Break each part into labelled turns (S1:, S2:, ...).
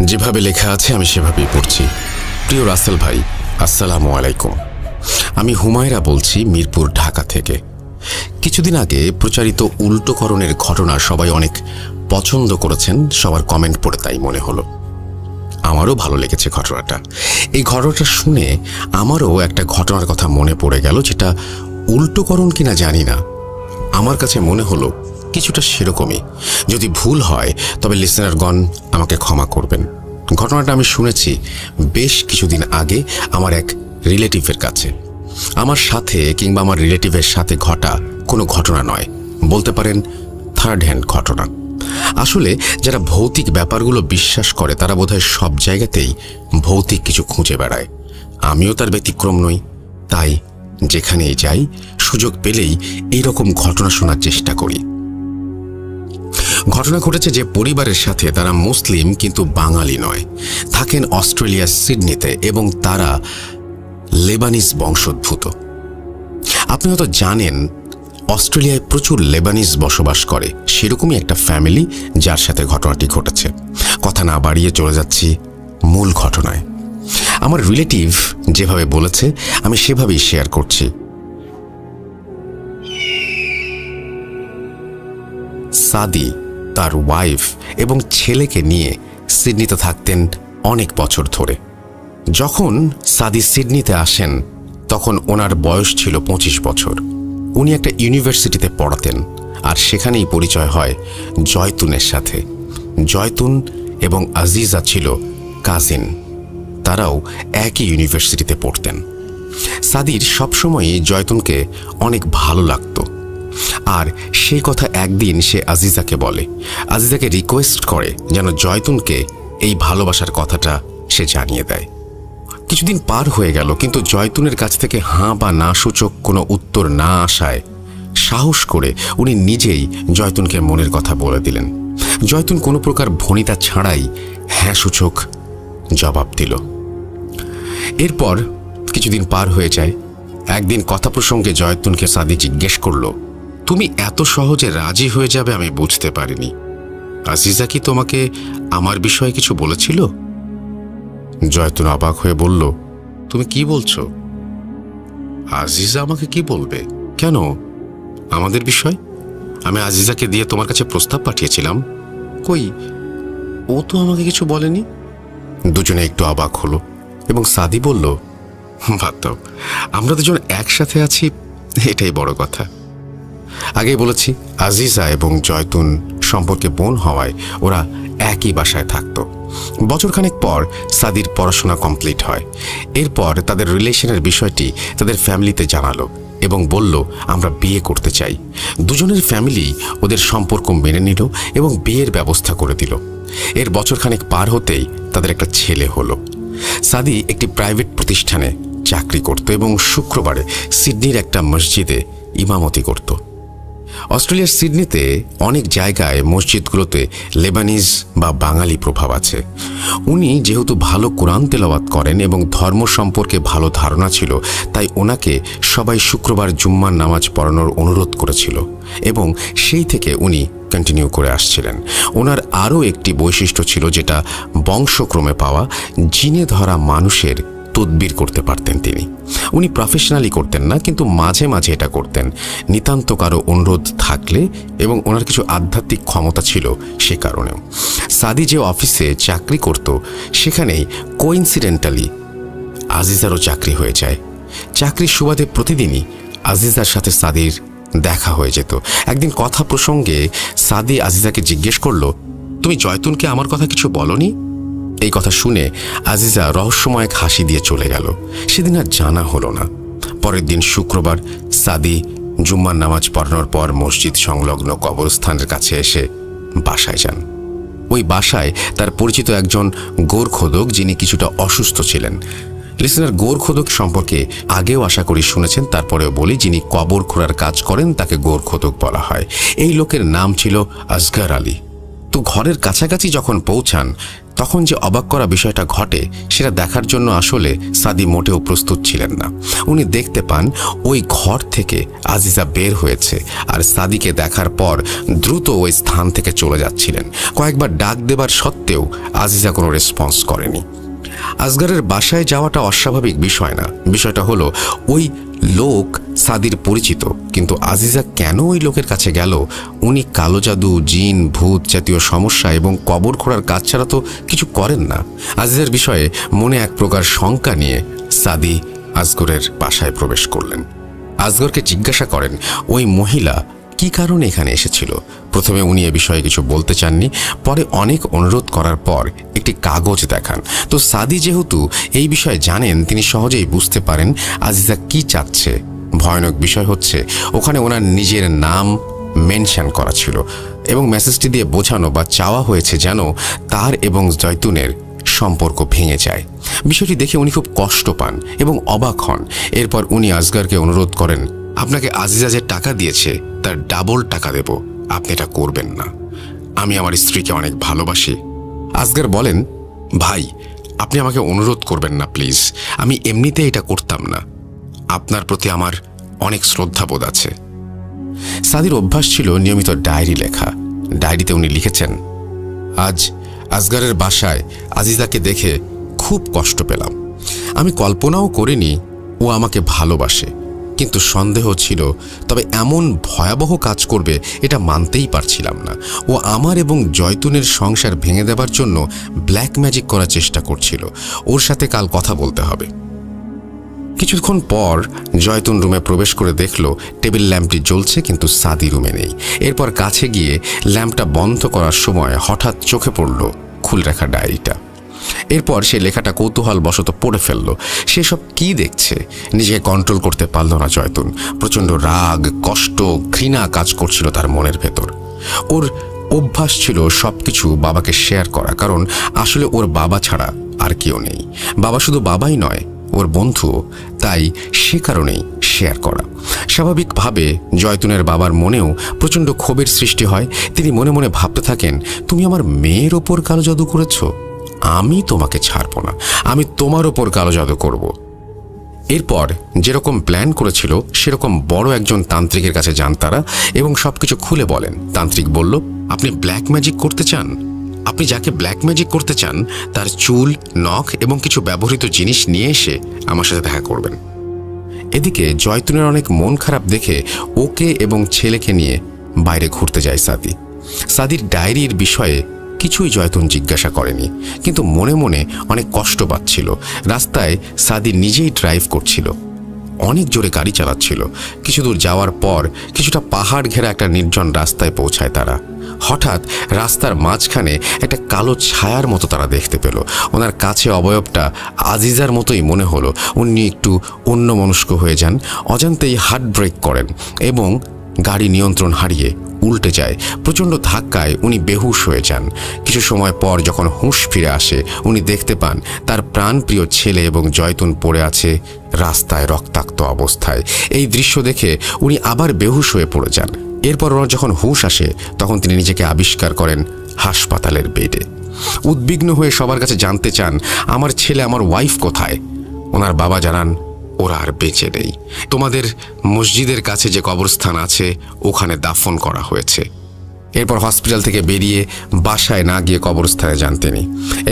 S1: যেভাবে লেখা আছে আমি সেভাবেই পড়ছি। প্রিয় রাসেল ভাই, আসসালামু আলাইকুম। আমি হুমায়রা বলছি, মিরপুর, ঢাকা থেকে। কিছুদিন আগে প্রচারিত উল্টোকরণের ঘটনা সবাই অনেক পছন্দ করেছেন। সবার কমেন্ট পড়ে তাই মনে হলো। আমারও ভালো লেগেছে ঘটনাটা। এই ঘটনাটা শুনে আমারও একটা ঘটনার কথা মনে পড়ে গেল, যেটা উল্টোকরণ কিনা জানি না। আমার কাছে মনে হলো কিছুটা সেরকমই। যদি ভুল হয় তবে লিসেনারগণ আমাকে ক্ষমা করবেন। ঘটনাটা আমি শুনেছি বেশ কিছুদিন আগে আমার এক রিলেটিভের কাছে। আমার সাথে কিংবা আমার রিলেটিভের সাথে ঘটা কোনো ঘটনা নয়, বলতে পারেন থার্ড হ্যান্ড ঘটনা। আসলে যারা ভৌতিক ব্যাপারগুলো বিশ্বাস করে তারা বোধহয় সব জায়গাতেই ভৌতিক কিছু খুঁজে বেড়ায়। আমিও তার ব্যতিক্রম নই। তাই যেখানেই যাই, সুযোগ পেলেই এইরকম ঘটনা শোনার চেষ্টা করি। ঘটনা ঘটেছে যে পরিবারের সাথে, তারা মুসলিম কিন্তু বাঙালি নয়, থাকেন অস্ট্রেলিয়ার সিডনিতে এবং তারা লেবানিজ বংশোদ্ভূত। আপনি হয়তো জানেন অস্ট্রেলিয়ায় প্রচুর লেবানিজ বসবাস করে। সেরকমই একটা ফ্যামিলি যার সাথে ঘটনাটি ঘটেছে। কথা না বাড়িয়ে চলে যাচ্ছি মূল ঘটনায়। আমার রিলেটিভ যেভাবে বলেছে আমি সেভাবেই শেয়ার করছি। সাদি তার ওয়াইফ এবং ছেলেকে নিয়ে সিডনিতে থাকতেন অনেক বছর ধরে। যখন সাদি সিডনিতে আসেন তখন ওনার বয়স ছিল 25 বছর। উনি একটা ইউনিভার্সিটিতে পড়াতেন, আর সেখানেই পরিচয় হয় জয়তুনের সাথে। জয়তুন এবং আজিজা ছিল কাজিন। তারাও একই ইউনিভার্সিটিতে পড়তেন। সাদির সবসময়ই জয়তুনকে অনেক ভালো লাগত, আর সেই কথা একদিন সে আজিজাকে বলে। আজিজাকে রিকোয়েস্ট করে যেন জয়তুনকে এই ভালোবাসার কথাটা সে জানিয়ে দেয়। কিছুদিন পার হয়ে গেল, কিন্তু জয়তুনের কাছ থেকে হাঁ বা না সূচক কোনো উত্তর না আসায় সাহস করে উনি নিজেই জয়তুনকে মনের কথা বলে দিলেন। জয়তুন কোনো প্রকার ভনিতা ছাড়াই হ্যাঁ সূচক জবাব দিল। এরপর কিছুদিন পার হয়ে যায়। একদিন কথা প্রসঙ্গে জয়তুনকে সাদি জিজ্ঞেস করল, তুমি এত সহজে রাজি হয়ে যাবে আমি বুঝতে পারিনি। আজিজা কি তোমাকে আমার বিষয়ে কিছু বলেছিল? জয়তুন অবাক হয়ে বলল, তুমি কি বলছো? আজিজা আমাকে কি বলবে? কেন? আমাদের বিষয়? আমি আজিজাকে দিয়ে তোমার কাছে প্রস্তাব পাঠিয়েছিলাম। কই, ও তো আমাকে কিছু বলেনি। দুজনে একটু অবাক হলো এবং সাদি বলল, বাদ দাও, আমরা দুজন একসাথে আছি, এটাই বড় কথা। আগেই বলেছি আজিজা এবং জয়তুন সম্পর্কে বোন হওয়ায় ওরা একই বাসায় থাকত। বছরখানেক পর সাদির পড়াশোনা কমপ্লিট হয়। এরপর তাদের রিলেশনের বিষয়টি তাদের ফ্যামিলিতে জানালো এবং বলল, আমরা বিয়ে করতে চাই। দুজনের ফ্যামিলি ওদের সম্পর্ক মেনে নিল এবং বিয়ের ব্যবস্থা করে দিল। এর বছরখানেক পার হতেই তাদের একটা ছেলে হলো। সাদি একটি প্রাইভেট প্রতিষ্ঠানে চাকরি করত এবং শুক্রবারে সিডনির একটা মসজিদে ইমামতি করত। অস্ট্রেলিয়ার সিডনিতে অনেক জায়গায় মসজিদগুলোতে লেবানিজ বা বাঙালি প্রভাব আছে। উনি যেহেতু ভালো কোরআন তেলাওয়াত করেন এবং ধর্ম সম্পর্কে ভালো ধারণা ছিল, তাই ওনাকে সবাই শুক্রবার জুম্মার নামাজ পড়ানোর অনুরোধ করেছিল এবং সেই থেকে উনি কন্টিনিউ করে আসছিলেন। ওনার আরও একটি বৈশিষ্ট্য ছিল, যেটা বংশক্রমে পাওয়া। জিনে ধরা মানুষের তদবির করতে পারতেন তিনি। উনি প্রফেশনালি করতেন না, কিন্তু মাঝে মাঝে এটা করতেন নিতান্ত কারো অনুরোধ থাকলে, এবং ওনার কিছু আধ্যাত্মিক ক্ষমতা ছিল সে কারণেও। সাদি যে অফিসে চাকরি করত সেখানেই কোইন্সিডেন্টালি আজিজারও চাকরি হয়ে যায়। চাকরির সুবাদে প্রতিদিনই আজিজার সাথে সাদির দেখা হয়ে যেত। একদিন কথা প্রসঙ্গে সাদি আজিজাকে জিজ্ঞেস করল, তুমি জয়তুনকে আমার কথা কিছু বলনি? এই কথা শুনে আজিজা রহস্যময় এক হাসি দিয়ে চলে গেল। সেদিন আর জানা হলো না। পরের দিন শুক্রবার সাদি জুম্মার নামাজ পড়ানোর পর মসজিদ সংলগ্ন কবরস্থানের কাছে এসে বাসায় যান। ওই বাসায় তার পরিচিত একজন গোরখোদক, যিনি কিছুটা অসুস্থ ছিলেন। লিসেনার গোরখোদক সম্পর্কে আগেও আশা করি শুনেছেন, তারপরেও বলি, যিনি কবর খোঁড়ার কাজ করেন তাকে গোরখোদক বলা হয়। এই লোকের নাম ছিল আসগর আলী। তো ঘরের কাছাকাছি যখন পৌঁছান তখন যে অবাক করা বিষয়টা ঘটে সেটা দেখার জন্য আসলে সাদি মোটেও প্রস্তুত ছিলেন না। উনি দেখতে পান ওই ঘর থেকে আজিজা বের হয়েছে আর সাদিকে দেখার পর দ্রুত ওই স্থান থেকে চলে যাচ্ছিলেন। কয়েকবার ডাক দেবার সত্ত্বেও আজিজা কোনো রেসপন্স করেনি। আসগরের বাসায় যাওয়াটা অস্বাভাবিক বিষয় না, বিষয়টা হলো ওই লোক সাদির পরিচিত, কিন্তু আজিজা কেন ওই লোকের কাছে গেল? উনি কালো জাদু, জিন, ভূত জাতীয় সমস্যা এবং কবর খোঁড়ার কাজ ছাড়া তো কিছু করেন না। আজিজার বিষয়ে মনে এক প্রকার শঙ্কা নিয়ে সাদি আসগরের বাসায় প্রবেশ করলেন। আসগরকে জিজ্ঞাসা করেন ওই মহিলা কি কারণে এখানে এসেছিল। প্রথমে উনি এ বিষয়ে কিছু বলতে চাননি, পরে অনেক অনুরোধ করার পর একটি কাগজ দেখান। তো সাদি যেহেতু এই বিষয়ে জানেন, তিনি সহজেই বুঝতে পারেন আজিজা কি চাচ্ছে। ভয়ানক বিষয় হচ্ছে ওখানে ওনার নিজের নাম মেনশন করা ছিল এবং মেসেজটি দিয়ে বোঝানো বা চাওয়া হয়েছে যেন তার এবং জয়তুনের সম্পর্ক ভেঙে যায়। বিষয়টি দেখে উনি খুব কষ্ট পান এবং অবাক হন। এরপর উনি আসগরকে অনুরোধ করেন, আপনাকে আজিজা যে টাকা দিয়েছে তার ডাবল টাকা দেব, আপনি এটা করবেন না। আমি আমার স্ত্রীকে অনেক ভালোবাসি। আসগর বলেন, ভাই আপনি আমাকে অনুরোধ করবেন না প্লিজ, আমি এমনিতে এটা করতাম না। আপনার প্রতি আমার অনেক শ্রদ্ধাবোধ আছে। সাদির অভ্যাস ছিল নিয়মিত ডায়েরি লেখা। ডায়েরিতে উনি লিখেছেন, আজ আসগরের বাসায় আজিজাকে দেখে খুব কষ্ট পেলাম। আমি কল্পনাও করিনি ও আমাকে ভালোবাসে, কিন্তু সন্দেহ ছিল, তবে এমন ভয়াবহ কাজ করবে এটা মানতেই পারছিলাম না। ও আমার এবং জয়তুনের সংসার ভেঙে দেবার জন্য ব্ল্যাক ম্যাজিক করার চেষ্টা করছিল। ওর সাথে কাল কথা বলতে হবে। কিছুক্ষণ পর জয়তুন রুমে প্রবেশ করে দেখল টেবিল ল্যাম্পটি জ্বলছে, কিন্তু সাদি রুমে নেই। এরপর কাছে গিয়ে ল্যাম্পটা বন্ধ করার সময় হঠাৎ চোখে পড়ল খুলে রাখা ডায়েরিটা। এরপর সে লেখাটা কৌতূহল বশত পড়ে ফেলল। সেসব কি দেখছে নিজেকে কন্ট্রোল করতে পারল না জয়তুন। প্রচণ্ড রাগ, কষ্ট, ঘৃণা কাজ করছিল তার মনের ভেতর। ওর অভ্যাস ছিল সবকিছু বাবাকে শেয়ার করা, কারণ আসলে ওর বাবা ছাড়া আর কেউ নেই। বাবা শুধু বাবাই নয়, ওর বন্ধুও, তাই সে কারণেই শেয়ার করা। স্বাভাবিকভাবে জয়তুনের বাবার মনেও প্রচণ্ড ক্ষোভের সৃষ্টি হয়। তিনি মনে মনে ভাবতে থাকেন, তুমি আমার মেয়ের ওপর কালো জাদু করেছ, আমি তোমাকে ছাড়ব না, আমি তোমার ওপর কালো জাদু করব। এরপর যেরকম প্ল্যান করেছিল সেরকম বড় একজন তান্ত্রিকের কাছে যান তারা এবং সবকিছু খুলে বলেন। তান্ত্রিক বলল, আপনি ব্ল্যাক ম্যাজিক করতে চান? আপনি যাকে ব্ল্যাক ম্যাজিক করতে চান তার চুল, নখ এবং কিছু ব্যবহৃত জিনিস নিয়ে এসে আমার সাথে দেখা করবেন। এদিকে জয়তুনের অনেক মন খারাপ দেখে ওকে এবং ছেলেকে নিয়ে বাইরে ঘুরতে যায় সাদি। সাদির ডায়েরির বিষয়ে কিছুই জয়তুন জিজ্ঞাসা করেনি, কিন্তু মনে মনে অনেক কষ্ট পাচ্ছিল। রাস্তায় সাদি নিজেই ড্রাইভ করছিল, অনেক জোরে গাড়ি চালাচ্ছিল। কিছু দূর যাওয়ার পর কিছুটা পাহাড় ঘেরা একটা নির্জন রাস্তায় পৌঁছায় তারা। হঠাৎ রাস্তার মাঝখানে একটা কালো ছায়ার মতো তারা দেখতে পেল। ওনার কাছে অবয়বটা আজিজার মতোই মনে হলো। উনি একটু অন্যমনস্ক হয়ে যান, অজান্তেই হার্ট ব্রেক করেন এবং গাড়ি নিয়ন্ত্রণ হারিয়ে উল্টে যায়। প্রচণ্ড ধাক্কায় উনি বেহুশ হয়ে যান। কিছু সময় পর যখন হুঁশ ফিরে আসে, উনি দেখতে পান তার প্রাণপ্রিয় ছেলে এবং জয়তুন পড়ে আছে রাস্তায় রক্তাক্ত অবস্থায়। এই দৃশ্য দেখে উনি আবার বেহুশ হয়ে পড়ে যান। এরপর ওনার যখন হুঁশ আসে তখন তিনি নিজেকে আবিষ্কার করেন হাসপাতালের বেডে। উদ্বিগ্ন হয়ে সবার কাছে জানতে চান, আমার ছেলে, আমার ওয়াইফ কোথায়? ওনার বাবা জানান, ওরা আর বেঁচে নেই। তোমাদের মসজিদের কাছে যে কবরস্থান আছে ওখানে দাফন করা হয়েছে। এরপর হসপিটাল থেকে বেরিয়ে বাসায় না গিয়ে কবরস্থানে যান তিনি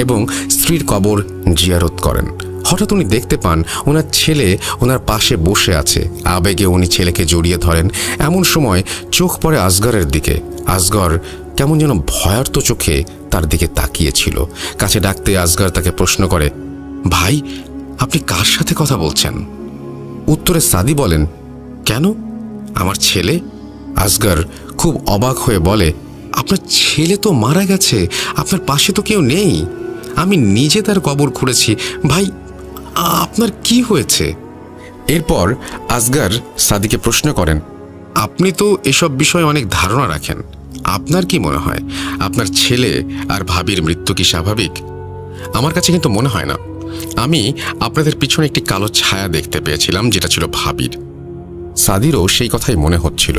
S1: এবং স্ত্রীর কবর জিয়ারত করেন। হঠাৎ উনি দেখতে পান ওনার ছেলে ওনার পাশে বসে আছে। আবেগে উনি ছেলেকে জড়িয়ে ধরেন। এমন সময় চোখ পড়ে আসগরের দিকে। আসগর কেমন যেন ভয়ার্ত চোখে তার দিকে তাকিয়েছিল। কাছে ডাকতে আসগর তাকে প্রশ্ন করে, ভাই আপনি কার সাথে কথা বলছেন? উত্তরে সাদি বলেন, কেন, আমার ছেলে। আসগর খুব অবাক হয়ে বলে, আপনার ছেলে তো মারা গেছে, আপনার পাশে তো কেউ নেই। আমি নিজে তার কবর খুঁড়েছি। ভাই আপনার কি হয়েছে? এরপর আসগর সাদিকে প্রশ্ন করেন, আপনি তো এসব বিষয়ে অনেক ধারণা রাখেন, আপনার কি মনে হয় আপনার ছেলে আর ভাবির মৃত্যু কি স্বাভাবিক? আমার কাছে কিন্তু মনে হয় না। আমি আপনাদের পিছনে একটি কালো ছায়া দেখতে পেয়েছিলাম, যেটা ছিল ভাবির। সাদিরও সেই কথাই মনে হচ্ছিল।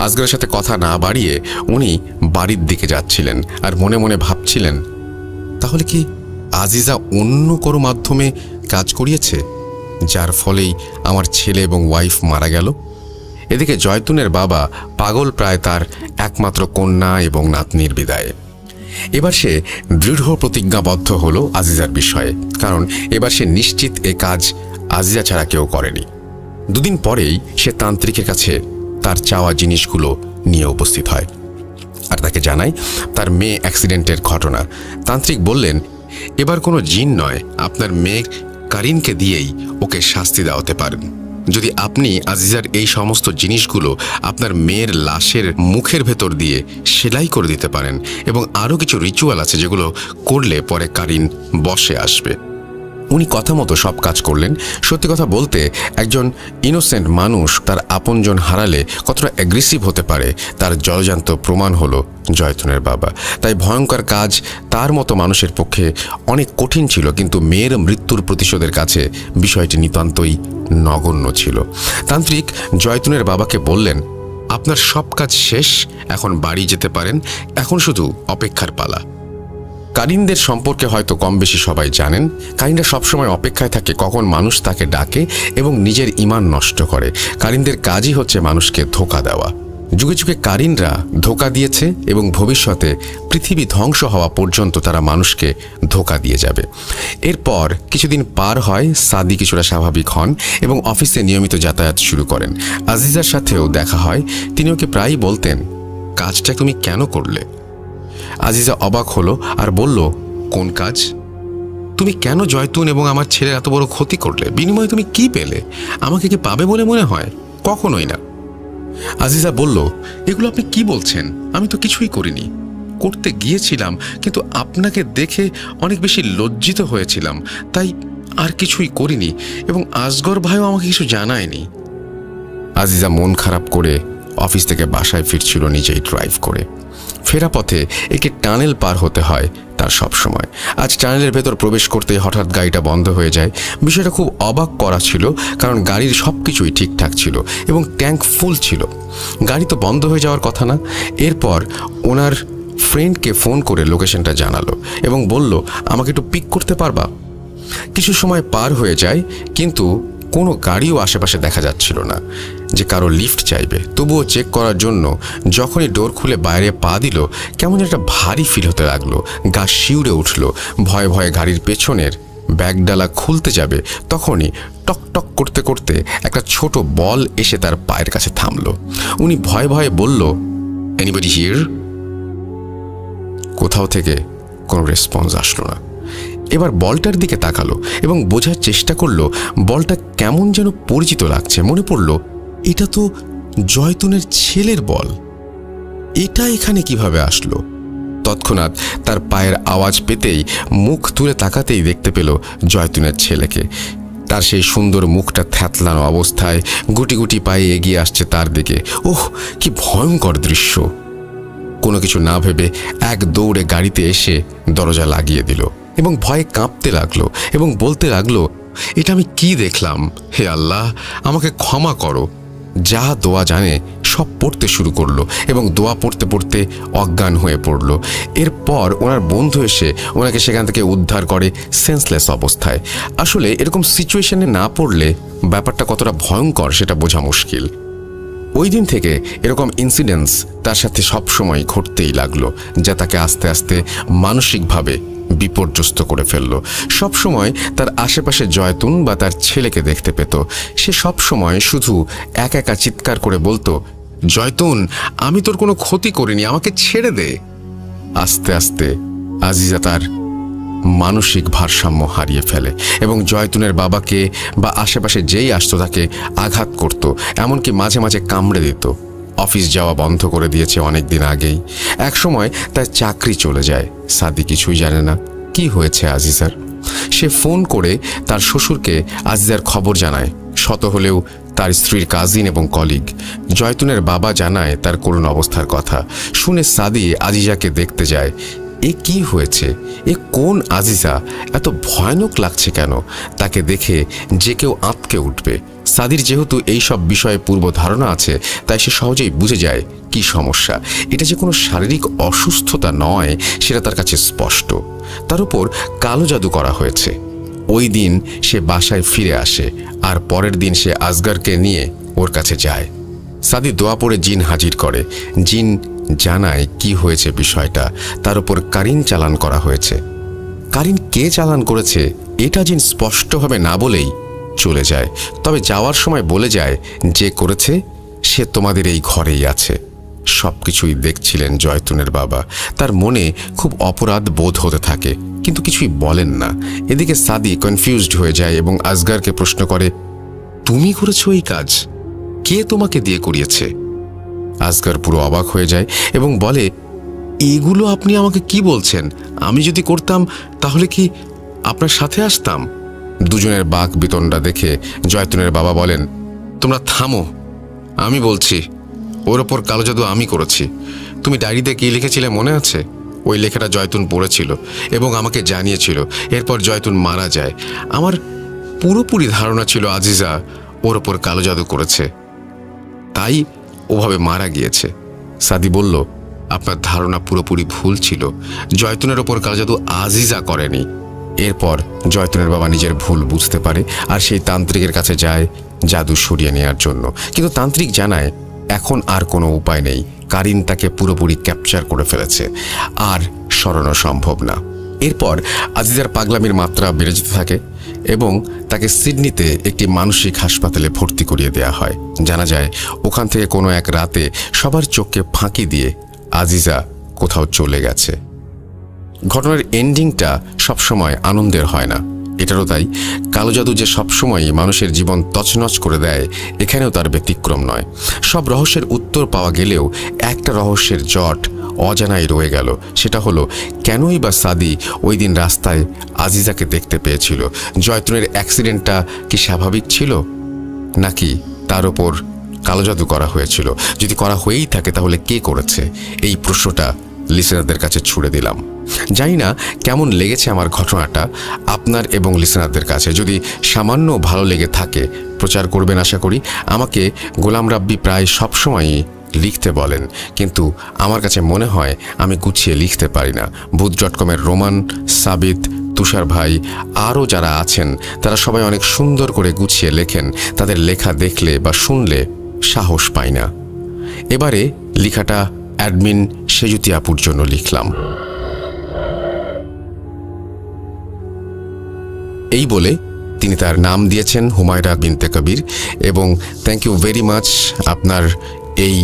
S1: আসগরের সাথে কথা না বাড়িয়ে উনি বাড়ির দিকে যাচ্ছিলেন আর মনে মনে ভাবছিলেন, তাহলে কি আজিজা অন্য কোনো মাধ্যমে কাজ করিয়েছে, যার ফলেই আমার ছেলে এবং ওয়াইফ মারা গেল? এদিকে জয়তুনের বাবা পাগল প্রায় তার একমাত্র কন্যা এবং নাতনির বিদায়ে। এবার সে দৃঢ় প্রতিজ্ঞাবদ্ধ হলো আজিজার বিষয়ে, কারণ এবার সে নিশ্চিত এ কাজ আজিজা ছাড়া কেউ করেনি। দুদিন পরেই সে তান্ত্রিকের কাছে তার চাওয়া জিনিসগুলো নিয়ে উপস্থিত হয় আর তাকে জানায় তার মেয়ে অ্যাক্সিডেন্টের ঘটনা। তান্ত্রিক বললেন, এবার কোনো জিন নয়, আপনার মেয়ে কারিনকে দিয়েই ওকে শাস্তি দেওয়াতে পারেন। যদি আপনি আজিজার এই সমস্ত জিনিসগুলো আপনার মেয়ের লাশের মুখের ভেতর দিয়ে সেলাই করে দিতে পারেন, এবং আরও কিছু রিচুয়াল আছে যেগুলো করলে পরে কারিন বসে আসবে। উনি কথা মতো সব কাজ করলেন। সত্যি কথা বলতে, একজন ইনোসেন্ট মানুষ তার আপনজন হারালে কতটা অ্যাগ্রেসিভ হতে পারে তার জলজান্ত প্রমাণ হলো জয়তুনের বাবা। তাই ভয়ঙ্কর কাজ তার মতো মানুষের পক্ষে অনেক কঠিন ছিল, কিন্তু মেয়ের মৃত্যুর প্রতিশোধের কাছে বিষয়টি নিতান্তই নগণ্য ছিল। তান্ত্রিক জয়তুনের বাবাকে বললেন, আপনার সব কাজ শেষ, এখন বাড়ি যেতে পারেন, এখন শুধু অপেক্ষার পালা। কারিনদের সম্পর্কে হয়তো কম বেশি সবাই জানেন। কারিনরা সবসময় অপেক্ষায় থাকে কখন মানুষ তাকে ডাকে এবং নিজের ঈমান নষ্ট করে। কারিনদের কাজই হচ্ছে মানুষকে ধোঁকা দেওয়া। যুগে যুগে কারিনরা ধোঁকা দিয়েছে এবং ভবিষ্যতে পৃথিবী ধ্বংস হওয়া পর্যন্ত তারা মানুষকে ধোঁকা দিয়ে যাবে। এরপর কিছুদিন পার হয়, সাদি কিছুটা স্বাভাবিক হন এবং অফিসে নিয়মিত যাতায়াত শুরু করেন। আজিজার সাথেও দেখা হয়। তিনি ওকে প্রায়ই বলতেন, কাজটা তুমি কেন করলে? আজিজা অবাক হলো আর বলল, কোন কাজ? তুমি কেন জয়তুন এবং আমার ছেলের এত বড় ক্ষতি করলে? বিনিময়ে তুমি কি পেলে? আমাকে কি পাবে বলে মনে হয়? কখনোই না। আজিজা বলল, এগুলো আপনি কি বলছেন? আমি তো কিছুই করিনি। করতে গিয়েছিলাম, কিন্তু আপনাকে দেখে অনেক বেশি লজ্জিত হয়েছিলাম, তাই আর কিছুই করিনি, এবং আসগর ভাইও আমাকে কিছু জানায়নি। আজিজা মন খারাপ করে অফিস থেকে বাসায় ফিরছিল নিজেই ড্রাইভ করে। ফেরা পথে একে টানেল পার হতে হয় তার সব সময়। আজ টানেলের ভেতর প্রবেশ করতে হঠাৎ গাড়িটা বন্ধ হয়ে যায়। বিষয়টা খুব অবাক করা ছিল, কারণ গাড়ির সব কিছুই ঠিকঠাক ছিল এবং ট্যাঙ্ক ফুল ছিল। গাড়ি তো বন্ধ হয়ে যাওয়ার কথা না। এরপর ওনার ফ্রেন্ডকে ফোন করে লোকেশনটা জানালো এবং বলল, আমাকে একটু পিক করতে পারবা? কিছু সময় পার হয়ে যায়, কিন্তু কোনো গাড়িও আশেপাশে দেখা যাচ্ছিল না যে কারো লিফট চাইবে। তবুও চেক করার জন্য যখনই ডোর খুলে বাইরে পা দিল, কেমন একটা ভারী ফিল হতে লাগলো। গা শিউরে উঠল। ভয়ে ভয়ে গাড়ির পেছনের ব্যাগডালা খুলতে যাবে, তখনই টক টক করতে করতে একটা ছোট বল এসে তার পায়ের কাছে থামলো। উনি ভয়ে ভয়ে বলল, এনিবডি হিয়ার? কোথাও থেকে কোনো রেসপন্স আসলো না। এবার বলটার দিকে তাকালো এবং বোঝার চেষ্টা করলো বলটা কেমন যেন পরিচিত লাগছে। মনে পড়ল, এটা তো জয়তুনের ছেলের বল। এটা এখানে কিভাবে আসলো? তৎক্ষণাৎ তার পায়ের আওয়াজ পেতেই মুখ তুলে তাকাতেই দেখতে পেল জয়তুনের ছেলেকে। তার সেই সুন্দর মুখটা থ্যাতলানো অবস্থায় গুটি গুটি পায়ে এগিয়ে আসছে তার দিকে। ওহ, কি ভয়ঙ্কর দৃশ্য! কোনো কিছু না ভেবে এক দৌড়ে গাড়িতে এসে দরজা লাগিয়ে দিল এবং ভয়ে কাঁপতে লাগলো এবং বলতে লাগলো, এটা আমি কি দেখলাম? হে আল্লাহ, আমাকে ক্ষমা করো। যা দোয়া জানে সব পড়তে শুরু করলো এবং দোয়া পড়তে পড়তে অজ্ঞান হয়ে পড়ল। এরপর ওনার বন্ধু এসে ওনাকে সেখান থেকে উদ্ধার করে সেন্সলেস অবস্থায়। আসলে এরকম সিচুয়েশনে না পড়লে ব্যাপারটা কতটা ভয়ঙ্কর সেটা বোঝা মুশকিল। ওই দিন থেকে এরকম ইনসিডেন্টস তার সাথে সবসময় ঘটতেই লাগলো, যা তাকে আস্তে আস্তে মানসিকভাবে বিপর্যস্ত করে ফেলল। সবসময় তার আশেপাশে জয়তুন বা তার ছেলেকে দেখতে পেত। সে সবসময় শুধু একা একা চিৎকার করে বলতো, জয়তুন, আমি তোর কোনো ক্ষতি করিনি, আমাকে ছেড়ে দে। আস্তে আস্তে আজিজা তার মানসিক ভারসাম্য হারিয়ে ফেলে এবং জয়তুনের বাবাকে বা আশেপাশে যেই আসতো তাকে আঘাত করত, এমনকি মাঝে মাঝে কামড়ে দিত। অফিস যাওয়া বন্ধ করে দিয়েছে অনেক দিন আগেই। একসময় তার চাকরি চলে যায়। সাদি কিছুই জানে না কি হয়েছে আজিজার। সে ফোন করে তার শ্বশুরকে আজিজার খবর জানায়। শত হলেও তার স্ত্রীর কাজিন এবং কলিগ। জয়তুনের বাবা জানায় তার করুণ অবস্থার কথা। শুনে সাদি আজিজাকে দেখতে যায়। এ কি হয়েছে? এ কোন আজিজা? এত ভয়ানক লাগছে কেন? তাকে দেখে যে কেউ আঁতকে উঠবে। সাদির যেহেতু এই সব বিষয়ে পূর্ব ধারণা আছে, তাই সে সহজেই বুঝে যায় কি সমস্যা। এটা যে কোনো শারীরিক অসুস্থতা নয় সেটা তার কাছে স্পষ্ট। তার উপর কালো জাদু করা হয়েছে। ওই দিন সে বাসায় ফিরে আসে আর পরের দিন সে আসগরকে নিয়ে ওর কাছে যায়। সাদি দোয়া পড়ে জিন হাজির করে। জিন জানায় কি হয়েছে বিষয়টা, তার উপর কারিন চালান করা হয়েছে। কারিন কে চালান করেছে এটা জিন স্পষ্টভাবে না বলেই চলে যায়, তবে যাওয়ার সময় বলে যায় যে করেছে সে তোমাদের এই ঘরেই আছে। সবকিছুই দেখছিলেন জয়তুনের বাবা। তার মনে খুব অপরাধ বোধ হতে থাকে, কিন্তু কিছুই বলেন না। এদিকে সাদি কনফিউজড হয়ে যায় এবং আসগরকে প্রশ্ন করে, তুমি করেছো এই কাজ? কে তোমাকে দিয়ে করিয়েছে? আসগর পুরো অবাক হয়ে যায় এবং বলে, এগুলো আপনি আমাকে কি বলছেন? আমি যদি করতাম তাহলে কি আপনার সাথে আসতাম? দুজনের বাক বিতণ্ডা দেখে জয়তুনের বাবা বলেন, তোমরা থামো, আমি বলছি ওর ওপর কালো জাদু আমি করেছি। তুমি ডায়েরিতে কি লিখেছিলে মনে আছে? ওই লেখাটা জয়তুন পড়েছিল এবং আমাকে জানিয়েছিল। এরপর জয়তুন মারা যায়। আমার পুরোপুরি ধারণা ছিল আজিজা ওর ওপর কালো জাদু করেছে, তাই ওভাবে মারা গিয়েছে। সাদি বলল, আপনার ধারণা পুরোপুরি ভুল ছিল। জয়তুনের ওপর কালো জাদু আজিজা করেনি। এরপর জয়তুনের বাবা নিজের ভুল বুঝতে পারে আর সেই তান্ত্রিকের কাছে যায় জাদু সরিয়ে নেওয়ার জন্য, কিন্তু তান্ত্রিক জানায় এখন আর কোনো উপায় নেই। কারিন তাকে পুরোপুরি ক্যাপচার করে ফেলেছে, আর সরানো সম্ভব না। এরপর আজিজার পাগলামির মাত্রা বেড়ে যেতে থাকে এবং তাকে সিডনিতে একটি মানসিক হাসপাতালে ভর্তি করিয়ে দেওয়া হয়। জানা যায় ওখান থেকে কোনো এক রাতে সবার চোখকে ফাঁকি দিয়ে আজিজা কোথাও চলে গেছে। ঘটনার এন্ডিংটা সবসময় আনন্দের হয় না, এটারও তাই। কালো জাদু যে সবসময়ই মানুষের জীবন তছনছ করে দেয়, এখানেও তার ব্যতিক্রম নয়। সব রহস্যের উত্তর পাওয়া গেলেও একটা রহস্যের জট অজানাই রয়ে গেল। সেটা হলো, কেনই বা সাদি ওই দিন রাস্তায় আজিজাকে দেখতে পেয়েছিল? জয়তুনের অ্যাক্সিডেন্টটা কি স্বাভাবিক ছিল, নাকি তার ওপর কালো জাদু করা হয়েছিল? যদি করা হয়েই থাকে তাহলে কে করেছে? এই প্রশ্নটা লিসেনারদের কাছে ছুড়ে দিলাম। জানি না কেমন লেগেছে আমার ঘটনাটা আপনার এবং লিসেনারদের কাছে। যদি সামান্য ভালো লেগে থাকে প্রচার করবেন আশা করি। আমাকে গোলাম রাব্বি প্রায় সবসময়ই লিখতে বলেন, কিন্তু আমার কাছে মনে হয় আমি গুছিয়ে লিখতে পারি না। ভূত.com-এর রোমান, সাবিত, তুষার ভাই আরও যারা আছেন তারা সবাই অনেক সুন্দর করে গুছিয়ে লেখেন। তাদের লেখা দেখলে বা শুনলে সাহস পাই না। এবারে লেখাটা অ্যাডমিন সেজুতি আপুর জন্য লিখলাম। এই বলে তিনি তার নাম দিয়েছেন হুমায়রা বিনতে কবির, এবং থ্যাংক ইউ ভেরি মাচ আপনার এই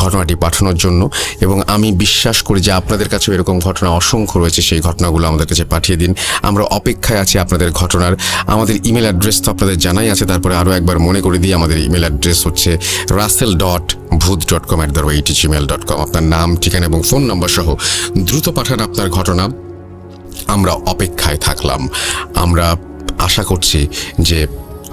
S1: ঘটনাটি পাঠানোর জন্য। এবং আমি বিশ্বাস করি যে আপনাদের কাছেও এরকম ঘটনা অসংখ্য রয়েছে, সেই ঘটনাগুলো আমাদের কাছে পাঠিয়ে দিন। আমরা অপেক্ষায় আছি আপনাদের ঘটনার। আমাদের ইমেল অ্যাড্রেস তো আপনাদের জানাই আছে, তারপরে আরও একবার মনে করে দিই, আমাদের ইমেল অ্যাড্রেস হচ্ছে russell.booth.com@gmail.com। আপনার নাম, ঠিকানা এবং ফোন নাম্বার সহ দ্রুত পাঠান আপনার ঘটনা। আমরা অপেক্ষায় থাকলাম। আমরা আশা করছি যে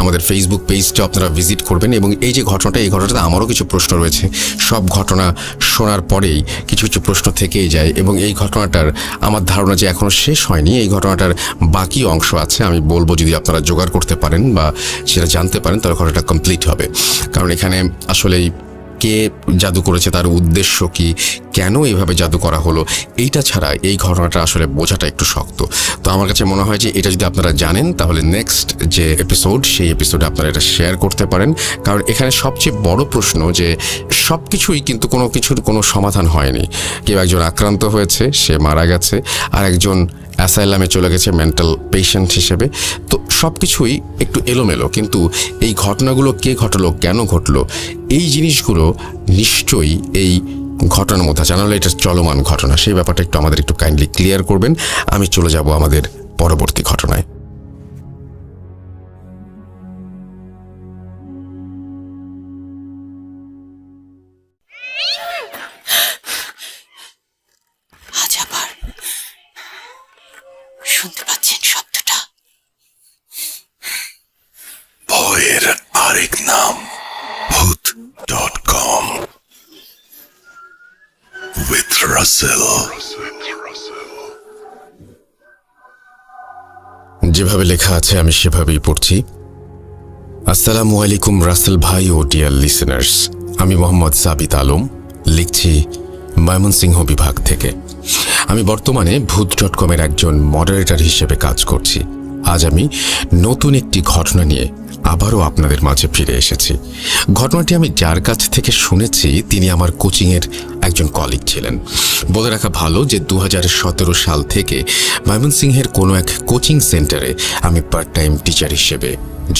S1: আমাদের ফেসবুক পেজটা আপনারা ভিজিট করবেন। এবং এই যে ঘটনাটা, এই ঘটনাতে আমারও কিছু প্রশ্ন রয়েছে। সব ঘটনা শোনার পরেই কিছু কিছু প্রশ্ন থেকেই যায়, এবং এই ঘটনাটার আমার ধারণা যে এখনও শেষ হয়নি। এই ঘটনাটার বাকি অংশ আছে, আমি বলবো যদি আপনারা জোগাড় করতে পারেন বা সেটা জানতে পারেন তাহলে ঘটনাটা কমপ্লিট হবে। কারণ এখানে আসলেই কে জাদু করেছে, তার উদ্দেশ্য কি, কেন এইভাবে জাদু করা হলো, এইটা ছাড়া এই ঘটনাটা আসলে বোঝাটা একটু শক্ত। তো আমার কাছে মনে হয় যে এটা যদি আপনারা জানেন তাহলে নেক্সট যে এপিসোড, সেই এপিসোডে আপনারা এটা শেয়ার করতে পারেন। কারণ এখানে সবচেয়ে বড় প্রশ্ন যে সব কিছুই কিন্তু কোনো কিছুর কোনো সমাধান হয়নি। কেউ একজন আক্রান্ত হয়েছে, সে মারা গেছে, আর একজন অ্যাসাইলামে চলে গেছে মেন্টাল পেশেন্ট হিসেবে। তো সব কিছুই একটু এলোমেলো, কিন্তু এই ঘটনাগুলো কে ঘটলো, কেন ঘটলো, এই জিনিসগুলো নিশ্চয়ই এই ঘটনার মধ্যে জানালে এটা চলমান ঘটনা, সেই ব্যাপারটা একটু আমাদের একটু কাইন্ডলি ক্লিয়ার করবেন। আমি চলে যাব আমাদের পরবর্তী ঘটনায়।
S2: আজ আবার শুনতে পাচ্ছেন শব্দটা?
S3: ভয়ের আরেক নাম ভূত.com with Russell।
S1: যেভাবে লেখা আছে আমি সেভাবেই পড়ছি। আসসালামু আলাইকুম রাসেল ভাই ও ডিয়ার লিসেনার্স, আমি মোহাম্মদ সাবিত আলম লিখছি ময়মনসিংহ বিভাগ থেকে। আমি বর্তমানে ভূত.com-এর একজন মডারেটর হিসেবে কাজ করছি। আজ আমি নতুন একটি ঘটনা নিয়ে আবারও আপনাদের মাঝে ফিরে এসেছি। ঘটনাটি আমি যার কাছ থেকে শুনেছি তিনি আমার কোচিংয়ের একজন কলিগ ছিলেন। বলে রাখা ভালো যে 2017 সাল থেকে ময়মনসিংহের কোনো এক কোচিং সেন্টারে আমি পার্ট টাইম টিচার হিসেবে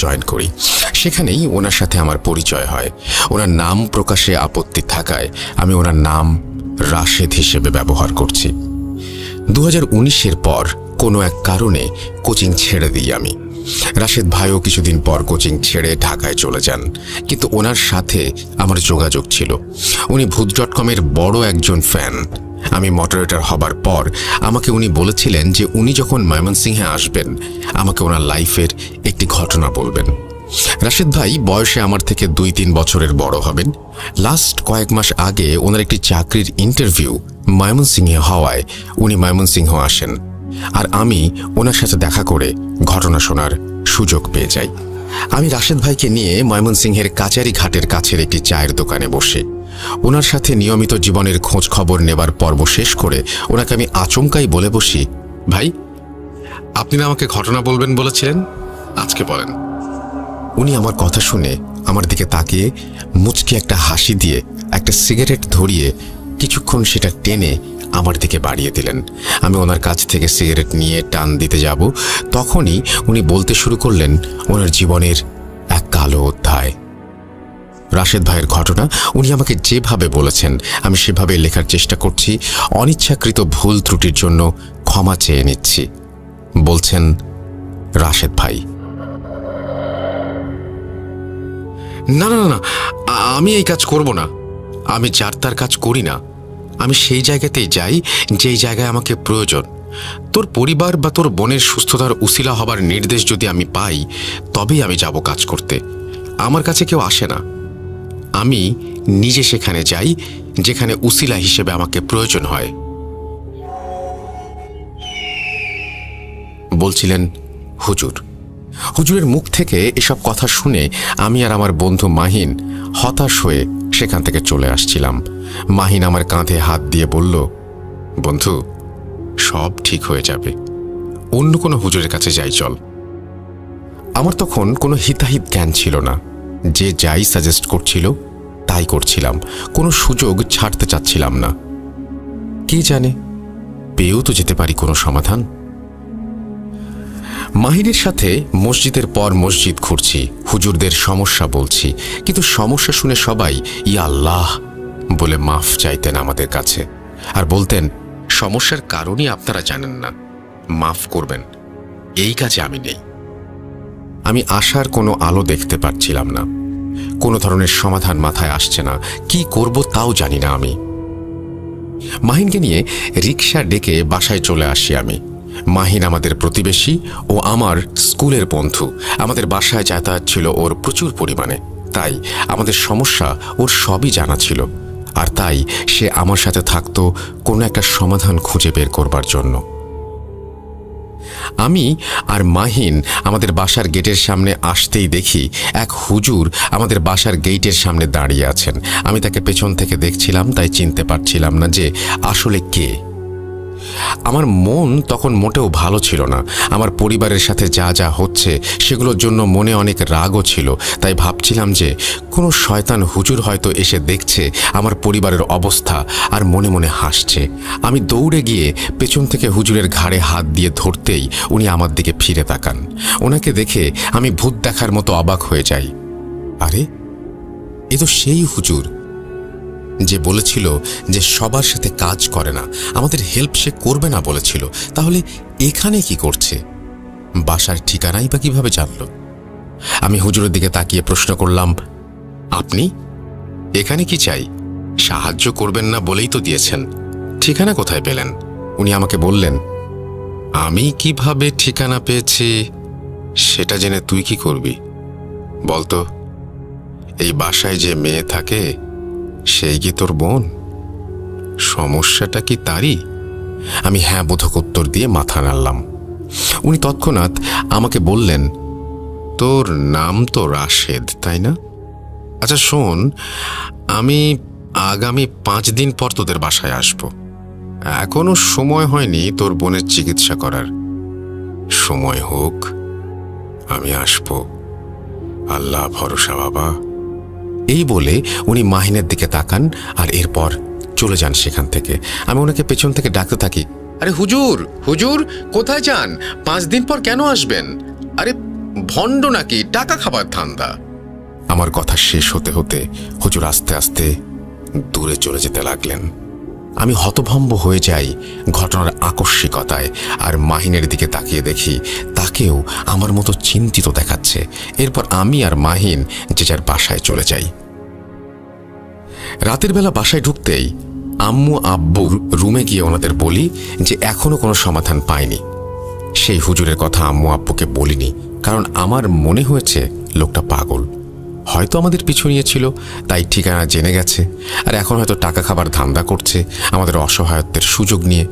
S1: জয়েন করি। সেখানেই ওনার সাথে আমার পরিচয় হয়। ওনার নাম প্রকাশে আপত্তি থাকায় আমি ওনার নাম রাশেদ হিসেবে ব্যবহার করছি। 2019-এর পর কোনো এক কারণে কোচিং ছেড়ে দিই আমি। রাশেদ ভাইও কিছুদিন পর কোচিং ছেড়ে ঢাকায় চলে যান, কিন্তু ওনার সাথে আমার যোগাযোগ ছিল। উনি ভূত.com-এর বড় একজন ফ্যান। আমি মডারেটর হবার পর আমাকে উনি বলেছিলেন যে উনি যখন ময়মনসিংহে আসবেন আমাকে ওনার লাইফের একটি ঘটনা বলবেন। রাশেদ ভাই বয়সে আমার থেকে 2-3 বছরের বড় হবেন। লাস্ট কয়েক মাস আগে ওনার একটি চাকরির ইন্টারভিউ ময়মনসিংহে হওয়ায় উনি ময়মনসিংহ আসেন, আর আমি ওনার সাথে দেখা করে ঘটনা শোনার সুযোগ পেয়ে যাই। আমি রাশেদ ভাইকে নিয়ে ময়মনসিংহের কাচারি ঘাটের কাছের একটি চায়ের দোকানে বসে ওনার সাথে নিয়মিত জীবনের খোঁজ খবর নেবার পর্ব শেষ করে ওনাকে আমি আচমকাই বলে বসি, ভাই, আপনি না আমাকে ঘটনা বলবেন বলেছিলেন, আজকে বলেন। উনি আমার কথা শুনে আমার দিকে তাকিয়ে মুচকি একটা হাসি দিয়ে একটা সিগারেট ধরিয়ে কিছুক্ষণ সেটা টেনে আমার দিকে বাড়িয়ে দিলেন। আমি ওনার কাছ থেকে সিগারেট নিয়ে টান দিতে যাব, তখনই উনি বলতে শুরু করলেন ওনার জীবনের এক কালো অধ্যায়। রাশেদ ভাইয়ের ঘটনা উনি আমাকে যেভাবে বলেছেন আমি সেভাবে লেখার চেষ্টা করছি। অনিচ্ছাকৃত ভুল ত্রুটির জন্য ক্ষমা চেয়ে নিচ্ছি। বলছেন রাশেদ ভাই। না না না, আমি এই কাজ করব না। আমি যার তার কাজ করি না। আমি সেই জায়গাতেই যাই যেই জায়গায় আমাকে প্রয়োজন। তোর পরিবার বা তোর বোনের সুস্থতার উসিলা হবার নির্দেশ যদি আমি পাই তবেই আমি যাব কাজ করতে। আমার কাছে কেউ আসে না, আমি নিজে সেখানে যাই যেখানে উসিলা হিসেবে আমাকে প্রয়োজন হয়। বলছিলেন হুজুর। হুজুরের মুখ থেকে এসব কথা শুনে আমি আর আমার বন্ধু মাহিন হতাশ হয়ে সেখান থেকে চলে আসছিলাম। মাহিন আমার কাঁধে হাত দিয়ে বলল, বন্ধু, সব ঠিক হয়ে যাবে, অন্য কোনো হুজুরের কাছে যাই চল। আমার তখন কোনো হিতাহিত জ্ঞান ছিল না। যে যাই সাজেস্ট করছিল তাই করছিলাম, কোনো সুযোগ ছাড়তে চাচ্ছিলাম না। কে জানে, পেয়েও তো যেতে পারি কোনো সমাধান। মাহিনের সাথে মসজিদের পর মসজিদ ঘুরছি, হুজুরদের সমস্যা বলছি, কিন্তু সমস্যা শুনে সবাই ইয়া আল্লাহ বলে মাফ চাইতেন আমাদের কাছে, আর বলতেন সমস্যার কারণই আপনারা জানেন না, মাফ করবেন, এই কাজে আমি নেই। আমি আশার কোনো আলো দেখতে পাচ্ছিলাম না, কোনো ধরনের সমাধান মাথায় আসছে না, কি করব তাও জানি না আমি। মাহিনকে নিয়ে রিক্সা ডেকে বাসায় চলে আসি আমি। মাহিন আমাদের প্রতিবেশী ও আমার স্কুলের বন্ধু। আমাদের বাসায় যাতায়াত ছিল ওর প্রচুর পরিমাণে, তাই আমাদের সমস্যা ওর সবই জানা ছিল, আর তাই সে আমার সাথে থাকতো কোনো একটা সমাধান খুঁজে বের করবার জন্য। আমি আর মাহিন আমাদের বাসার গেটের সামনে আসতেই দেখি এক হুজুর আমাদের বাসার গেটের সামনে দাঁড়িয়ে আছেন। আমি তাকে পেছন থেকে দেখছিলাম, তাই চিনতে পারছিলাম না যে আসলে কে। আমার মন তখন মোটেও ভালো ছিল না। আমার পরিবারের সাথে যা যা হচ্ছে সেগুলোর জন্য মনে অনেক রাগও ছিল, তাই ভাবছিলাম যে কোনো শয়তান হুজুর হয়তো এসে দেখছে আমার পরিবারের অবস্থা আর মনে মনে হাসছে। আমি দৌড়ে গিয়ে পেছন থেকে হুজুরের ঘাড়ে হাত দিয়ে ধরতেই উনি আমার দিকে ফিরে তাকান। ওনাকে দেখে আমি ভূত দেখার মতো অবাক হয়ে যাই। আরে, এ তো সেই হুজুর যে বলেছিল যে সবার সাথে কাজ করে না, আমাদের হেল্প সে করবে না বলেছিল, তাহলে এখানে কি করছে? বাসার ঠিকানাই বা কিভাবে জানল? আমি হুজুরের দিকে তাকিয়ে প্রশ্ন করলাম, আপনি এখানে কি চাই? সাহায্য করবেন না বলেই তো দিয়েছেন, ঠিকানা কোথায় পেলেন? উনি আমাকে বললেন, আমি কিভাবে ঠিকানা পেয়েছি সেটা জেনে তুই কি করবি? বলতো, এই বাসায় যে মেয়ে থাকে সেই কি তোর বোন? সমস্যাটা কি তারই? আমি হ্যাঁ বোধক উত্তর দিয়ে মাথা নাড়লাম। উনি তৎক্ষণাৎ আমাকে বললেন, তোর নাম তো রাশেদ, তাই না? আচ্ছা শোন, আমি আগামী 5 দিন পর তোদের বাসায় আসব। এখনো সময় হয়নি তোর বোনের চিকিৎসা করার। সময় হোক, আমি আসব, আল্লাহ ভরসা বাবা। এই বলে উনি মাহিনের দিকে তাকান আর এরপর চলে যান সেখান থেকে। আমি ওনাকে পেছন থেকে ডাকতে থাকি, আরে হুজুর, হুজুর কোথায় যান? 5 দিন পর কেন আসবেন? আরে ভণ্ড নাকি, টাকা খাবার ধান্দা। আমার কথা শেষ হতে হতে হুজুর আস্তে আস্তে দূরে চলে যেতে লাগলেন। আমি হতভম্ব হয়ে যাই ঘটনার আকস্মিকতায়, আর মাহিনের দিকে তাকিয়ে দেখি তাকেও আমার মতো চিন্তিত দেখাচ্ছে। এরপর আমি আর মাহিন যে যার বাসায় চলে যাই। রাতের বেলা বাসায় ঢুকতেই আম্মু আব্বুর রুমে গিয়ে ওনাদের বলি যে এখনো কোনো সমাধান পাইনি। সেই হুজুরের কথা আম্মু আব্বুকে বলিনি, কারণ আমার মনে হয়েছে লোকটা পাগল। হয়তো আমাদের পিছু নিয়েছিল, তাই ঠিকানা জেনে গেছে, আর এখন হয়তো টাকা খাবার ধান্দা করছে আমাদের অসহায়ত্বের সুযোগ নিয়ে।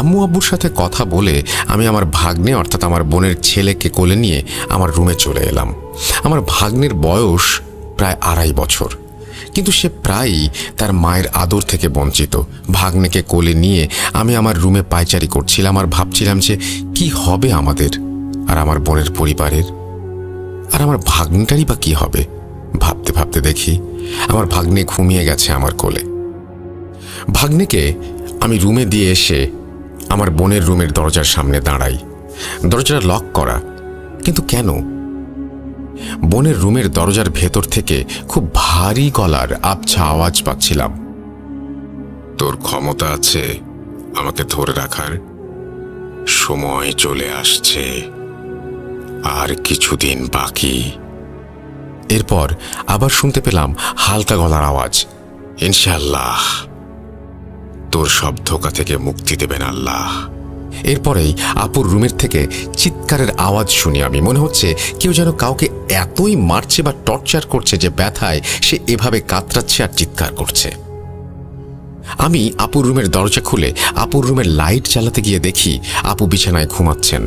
S1: আম্মু আব্বুর সাথে কথা বলে আমি আমার ভাগ্নে অর্থাৎ আমার বোনের ছেলেকে কোলে নিয়ে আমার রুমে চলে এলাম। আমার ভাগ্নের বয়স প্রায় 2.5 বছর, কিন্তু সে প্রায়ই তার মায়ের আদর থেকে বঞ্চিত। ভাগ্নেকে কোলে নিয়ে আমি আমার রুমে পায়চারি করছিলাম আর ভাবছিলাম যে কি হবে আমাদের আর আমার বোনের পরিবারের, আর আমার ভাগ্নটারই বা কি হবে। ভাবতে ভাবতে দেখি আমার ভাগ্নে ঘুমিয়ে গেছে আমার কোলে। ভাগ্নেকে আমি রুমে দিয়ে এসে আমার বোনের রুমের দরজার সামনে দাঁড়াই। দরজাটা লক করা, কিন্তু কেন? বোনের রুমের দরজার ভেতর থেকে খুব ভারী গলার আবছা আওয়াজ পাচ্ছিলাম, তোর ক্ষমতা আছে আমাকে ধরে রাখার? সময় চলে আসছে, আর কিছুদিন বাকি। এরপর আবার শুনতে পেলাম হালকা গলার আওয়াজ, ইনশাআল্লাহ তোর সব ধোঁকা থেকে মুক্তি দেবেন আল্লাহ। এরপরেই আপুর রুমের থেকে চিৎকারের আওয়াজ শুনি আমি। মনে হচ্ছে কেউ যেন কাউকে এতই মারছে বা টর্চার করছে যে ব্যথায় সে এভাবে কাতরাচ্ছে আর চিৎকার করছে। আমি আপুর রুমের দরজা খুলে আপুর রুমের লাইট জ্বালাতে গিয়ে দেখি আপু বিছানায় ঘুমাচ্ছেন।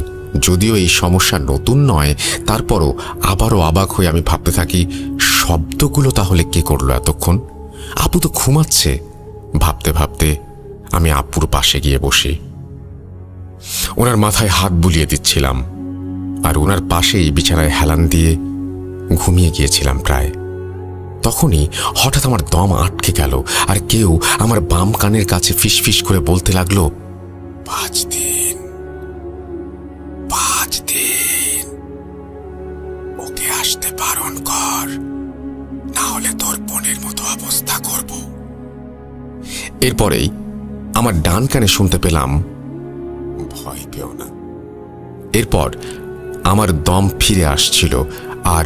S1: যদিও এই সমস্যা নতুন নয়, তারপরও আবারও অবাক হয়ে আমি ভাবতে থাকি, শব্দগুলো তাহলে কে করলো এতক্ষণ? আপু তো ঘুমাচ্ছে। ভাবতে ভাবতে আমি আপুর পাশে গিয়ে বসি, ওনার মাথায় হাত বুলিয়ে দিচ্ছিলাম, আর ওনার পাশেই বিছানায় হেলান দিয়ে ঘুমিয়ে গিয়েছিলাম প্রায়। তখনই হঠাৎ আমার দম আটকে গেল, আর কেউ আমার বাম কানের কাছে ফিসফিস করে বলতে লাগলো, 5 দিন, 5 দিন ওকে আসতে বারণ কর, না হলে তোর বোনের মতো অবস্থা করব। এরপরেই আমার ডান কানে শুনতে পেলাম, ভয় পেও না। এরপর আমার দম ফিরে আসছিল, আর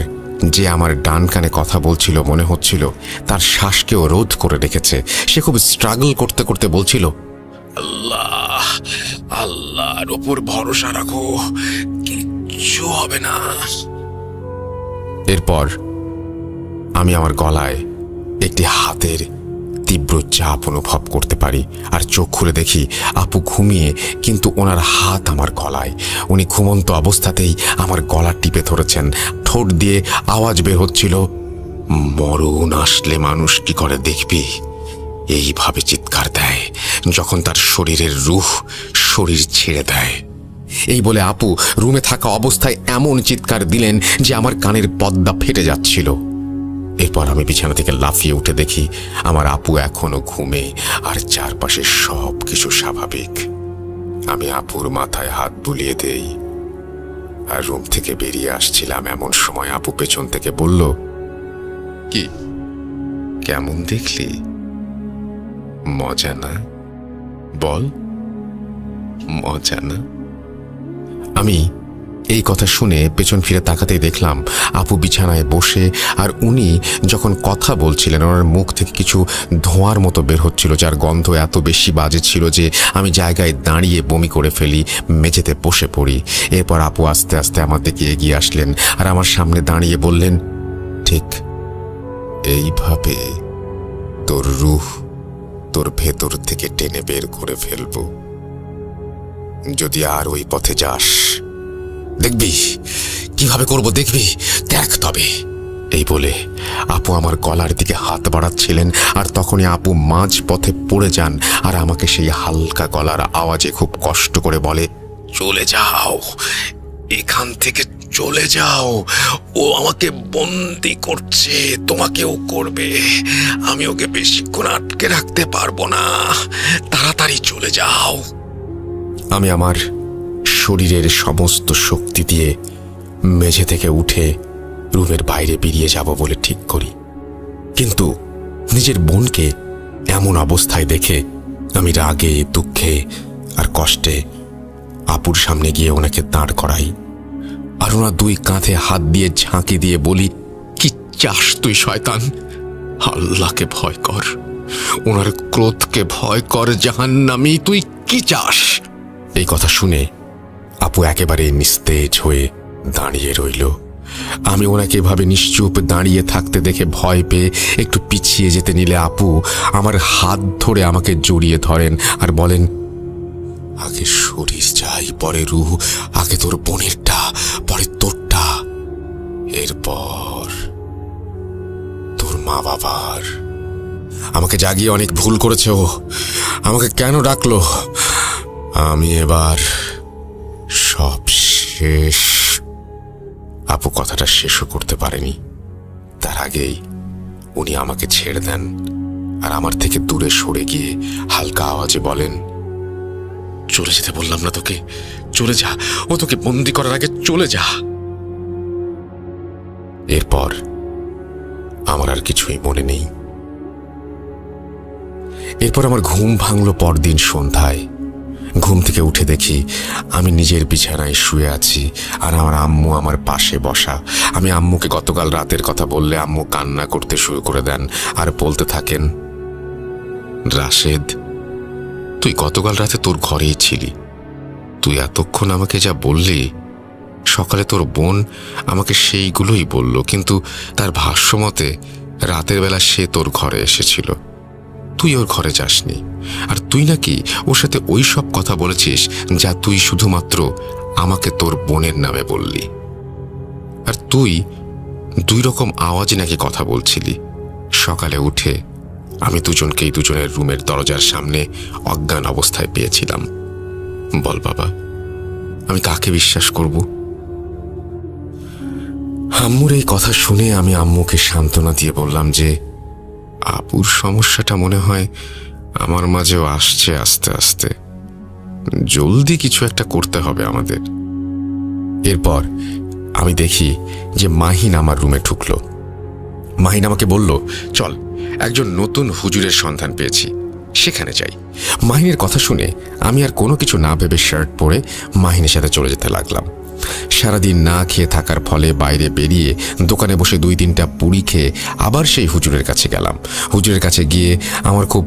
S1: যে আমার ডান কানে কথা বলছিল মনে হচ্ছিল তার শ্বাসকেও রোধ করে রেখেছে। সে খুব স্ট্রাগল করতে করতে বলছিল, আল্লাহ, আল্লাহর ওপর ভরসা রাখো, কিচ্ছু হবে না। এরপর আমি আমার গলায় একটি হাতের তীব্র চাপ অনুভব করতে পারি, আর চোখ খুলে দেখি আপু ঘুমিয়ে, কিন্তু ওনার হাত আমার গলায়। উনি ঘুমন্ত অবস্থাতেই আমার গলা টিপে ধরেছেন। ঠোঁট দিয়ে আওয়াজ বের হচ্ছিল, মরণ আসলে মানুষ কি করে দেখবি, এইভাবে চিৎকার দেয় যখন তার শরীরের রূহ শরীর ছেড়ে দেয়। এই বলে আপু রুমে থাকা অবস্থায় এমন চিৎকার দিলেন যে আমার কানের পর্দা ফেটে যাচ্ছিল। এরপর আমি বিছানা থেকে লাফিয়ে উঠে দেখি আমার আপু এখনো ঘুমে, আর চারপাশে সব কিছু স্বাভাবিক। আমি আপুর মাথায় হাত বুলিয়ে দেই আর রুম থেকে বেরিয়ে আসছিলাম। এমন সময় আপু পেছন থেকে বলল, কি কেমন দেখলি? মজা না? বল, মজা না? আমি এই কথা শুনে পেছন ফিরে তাকাতেই দেখলাম আপু বিছানায় বসে, আর উনি যখন কথা বলছিলেন ওনার মুখ থেকে কিছু ধোঁয়ার মতো বের হচ্ছিল, যার গন্ধ এত বেশি বাজে ছিল যে আমি জায়গায় দাঁড়িয়ে বমি করে ফেলি, মেঝেতে বসে পড়ি। এরপর আপু আস্তে আস্তে আমার দিকে এগিয়ে আসলেন আর আমার সামনে দাঁড়িয়ে বললেন, ঠিক এইভাবে তোর রূহ তোর ভেতর থেকে টেনে বের করে ফেলবো। যদি আর ওই পথে যাস দেখবি কিভাবে করব, দেখবি, দেখ তবে। এই বলে আপু আমার গলার দিকে হাত বাড়াচ্ছিলেন, আর তখনই আপু মাঝ পথে পড়ে যান আর আমাকে সেই হালকা গলার আওয়াজে খুব কষ্ট করে বলে, চলে যাও, এখান থেকে চলে যাও, ও আমাকে বন্দি করছে, তোমাকেও করবে, আমি ওকে বেশিক্ষণ আটকে রাখতে পারবো না, তাড়াতাড়ি চলে যাও। আমি আমার শরীরের সমস্ত শক্তি দিয়ে মেঝে থেকে উঠে রুমের বাইরে বেরিয়ে যাব বলে ঠিক করি, কিন্তু নিজের বোনকে এমন অবস্থায় দেখে আমি রাগে, দুঃখে আর কষ্টে আপুর সামনে গিয়ে ওনাকে দাঁড় করাই, আর ওনার দুই কাঁধে হাত দিয়ে ঝাঁকি দিয়ে বলি, কি চাস তুই শয়তান? আল্লাহকে ভয় কর, ওনার ক্রোধকে ভয় কর, জাহান্নামী, তুই কি চাস? এই কথা শুনে আপু একেবারে নিস্তেজ হয়ে দাঁড়িয়ে রইল। আমি ওনাকে এভাবে নিশ্চুপ দাঁড়িয়ে থাকতে দেখে ভয় পেয়ে একটু পিছিয়ে যেতে নিলে আপু আমার হাত ধরে আমাকে জড়িয়ে ধরেন আর বলেন, আগে শরীর চাই, পরে রুহ, আগে তোর বোনেরটা, পরে তোরটা, এরপর তোর মা বাবার। আমাকে জাগিয়ে অনেক ভুল করেছে ও, আমাকে কেন ডাকলো? আমি এবার সব শেষ। আপু কথাটা শেষও করতে পারেনি, তার আগেই উনি আমাকে ছেড়ে দেন আর আমার থেকে দূরে সরে গিয়ে হালকা আওয়াজে বলেন, চলে যেতে বললাম না তোকে? চলে যা, ও তোকে বন্দি করার আগে চলে যা। এরপর আমার আর কিছুই মনে নেই। এরপর আমার ঘুম ভাঙল পরদিন সন্ধ্যায়। ঘুম থেকে উঠে দেখি আমি নিজের বিছানায় শুয়ে আছি আর আমার আম্মু আমার পাশে বসা। আমি আম্মুকে গতকাল রাতের কথা বললে আম্মু কান্না করতে শুরু করে দেন আর বলতে থাকেন, রাশেদ, তুই গতকাল রাতে তোর ঘরেই ছিলি, তুই এতক্ষণ আমাকে যা বললি, সকালে তোর বোন আমাকে সেইগুলোই বলল, কিন্তু তার ভাষ্য মতে রাতের বেলা সে তোর ঘরে এসেছিল, তুই ওর ঘরে যাসনি, আর তুই নাকি ওর সাথে ওই সব কথা বলেছিস যা তুই শুধুমাত্র আমাকে তোর বোনের নামে বললি, আর তুই দুই রকম আওয়াজে নাকি কথা বলছিলি। সকালে উঠে আমি দুজনকেই দুজনের রুমের দরজার সামনে অজ্ঞান অবস্থায় পেয়েছিলাম। বল বাবা, আমি কাকে বিশ্বাস করব? আম্মুর এই কথা শুনে আমি আম্মুকে সান্ত্বনা দিয়ে বললাম যে আপুর সমস্যাটা মনে হয় আমার মাঝেও আসছে আস্তে আস্তে, জলদি কিছু একটা করতে হবে আমাদের। এরপর আমি দেখি যে মাহিন আমার রুমে ঢুকলো। মাহিন আমাকে বলল, চল, একজন নতুন হুজুরের সন্ধান পেয়েছি, সেখানে যাই। মাহিনের কথা শুনে আমি আর কোনো কিছু না ভেবে শার্ট পরে মাহিনের সাথে চলে যেতে লাগলাম। সারাদিন না খেয়ে থাকার ফলে বাইরে বেরিয়ে দোকানে বসে 2-3টা পুরি খেয়ে আবার সেই হুজুরের কাছে গেলাম। হুজুরের কাছে গিয়ে আমার খুব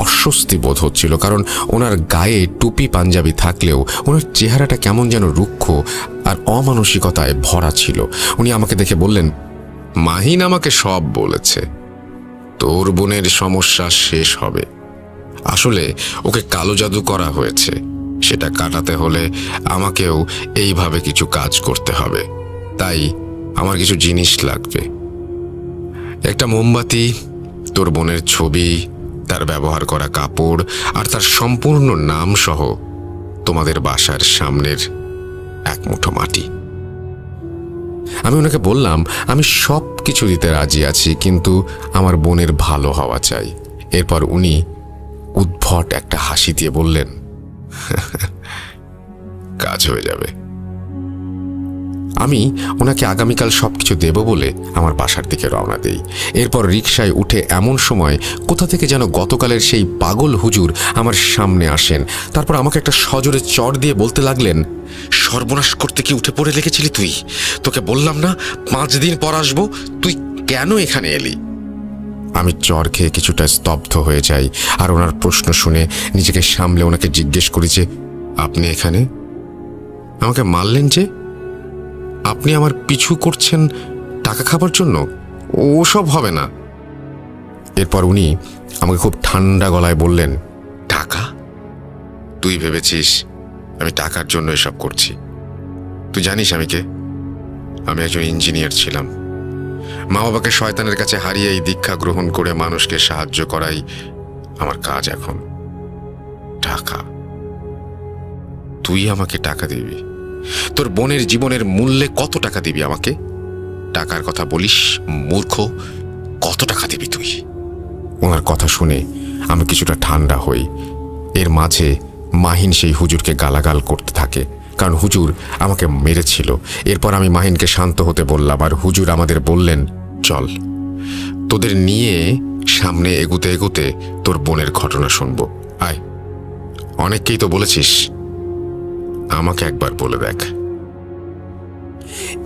S1: অস্বস্তি বোধ হচ্ছিল, কারণ ওনার গায়ে টুপি পাঞ্জাবি থাকলেও ওনার চেহারাটা কেমন যেন রুক্ষ আর অমানসিকতায় ভরা ছিল। উনি আমাকে দেখে বললেন, মাহিন আমাকে সব বলেছে, তোর বোনের সমস্যা শেষ হবে। আসলে ওকে কালো জাদু করা হয়েছে, সেটা কাটাতে হলে আমাকেও এইভাবে কিছু কাজ করতে হবে, তাই আমার কিছু জিনিস লাগবে। একটা মোমবাতি, তোর বোনের ছবি, তার ব্যবহার করা কাপড় আর তার সম্পূর্ণ নাম সহ তোমাদের বাসার সামনের এক মুঠো মাটি। আমি ওনাকে বললাম আমি সব কিছু দিতে রাজি আছি, কিন্তু আমার বোনের ভালো হওয়া চাই। এরপর উনি উদ্ভট একটা হাসি দিয়ে বললেন, কাজ হয়ে যাবে। আমি ওনাকে আগামীকাল সবকিছু দেব বলে আমার বাসার দিকে রওনা দেই। এরপর রিকশায় উঠে এমন সময় কোথা থেকে যেন গতকালের সেই পাগল হুজুর আমার সামনে আসেন। তারপর আমাকে একটা সজোরে চড় দিয়ে বলতে লাগলেন, সর্বনাশ করতে কি উঠে পড়ে লেগেছিলি তুই? তোকে বললাম না 5 দিন পর আসবো, তুই কেন এখানে এলি? আমি চড় খেয়ে কিছুটা স্তব্ধ হয়ে যাই আর ওনার প্রশ্ন শুনে নিজেকে সামলে ওনাকে জিজ্ঞেস করি যে, আপনি এখানে? আমাকে মারলেন যে? আপনি আমার পিছু করছেন টাকা খাবার জন্য? ওসব হবে না। এরপর উনি আমাকে খুব ঠান্ডা গলায় বললেন, টাকা? তুই ভেবেছিস আমি টাকার জন্য এসব করছি? তুই জানিস আমি কে? আমি একজন ইঞ্জিনিয়ার ছিলাম, মা বাবাকে শয়তানের কাছে হারিয়ে এই দীক্ষা গ্রহণ করে মানুষকে সাহায্য করাই আমার কাজ এখন। টাকা, তুই আমাকে টাকা দিবি? তোর বোনের জীবনের মূল্যে কত টাকা দিবি আমাকে? টাকার কথা বলিস মূর্খ, কত টাকা দিবি তুই? ওনার কথা শুনে আমি কিছুটা ঠান্ডা হই। এর মাঝে মাহিন সেই হুজুরকে গালাগাল করতে থাকে, কারণ হুজুর আমাকে মেরেছিল। এরপর আমি মাহিনকে শান্ত হতে বললাম, আর হুজুর আমাদের বললেন, চল তোদের নিয়ে সামনে এগুতে এগুতে তোর বোনের ঘটনা শুনবো, আয়। অনেককেই তো বলেছিস, আমাকে একবার বলে দেখ।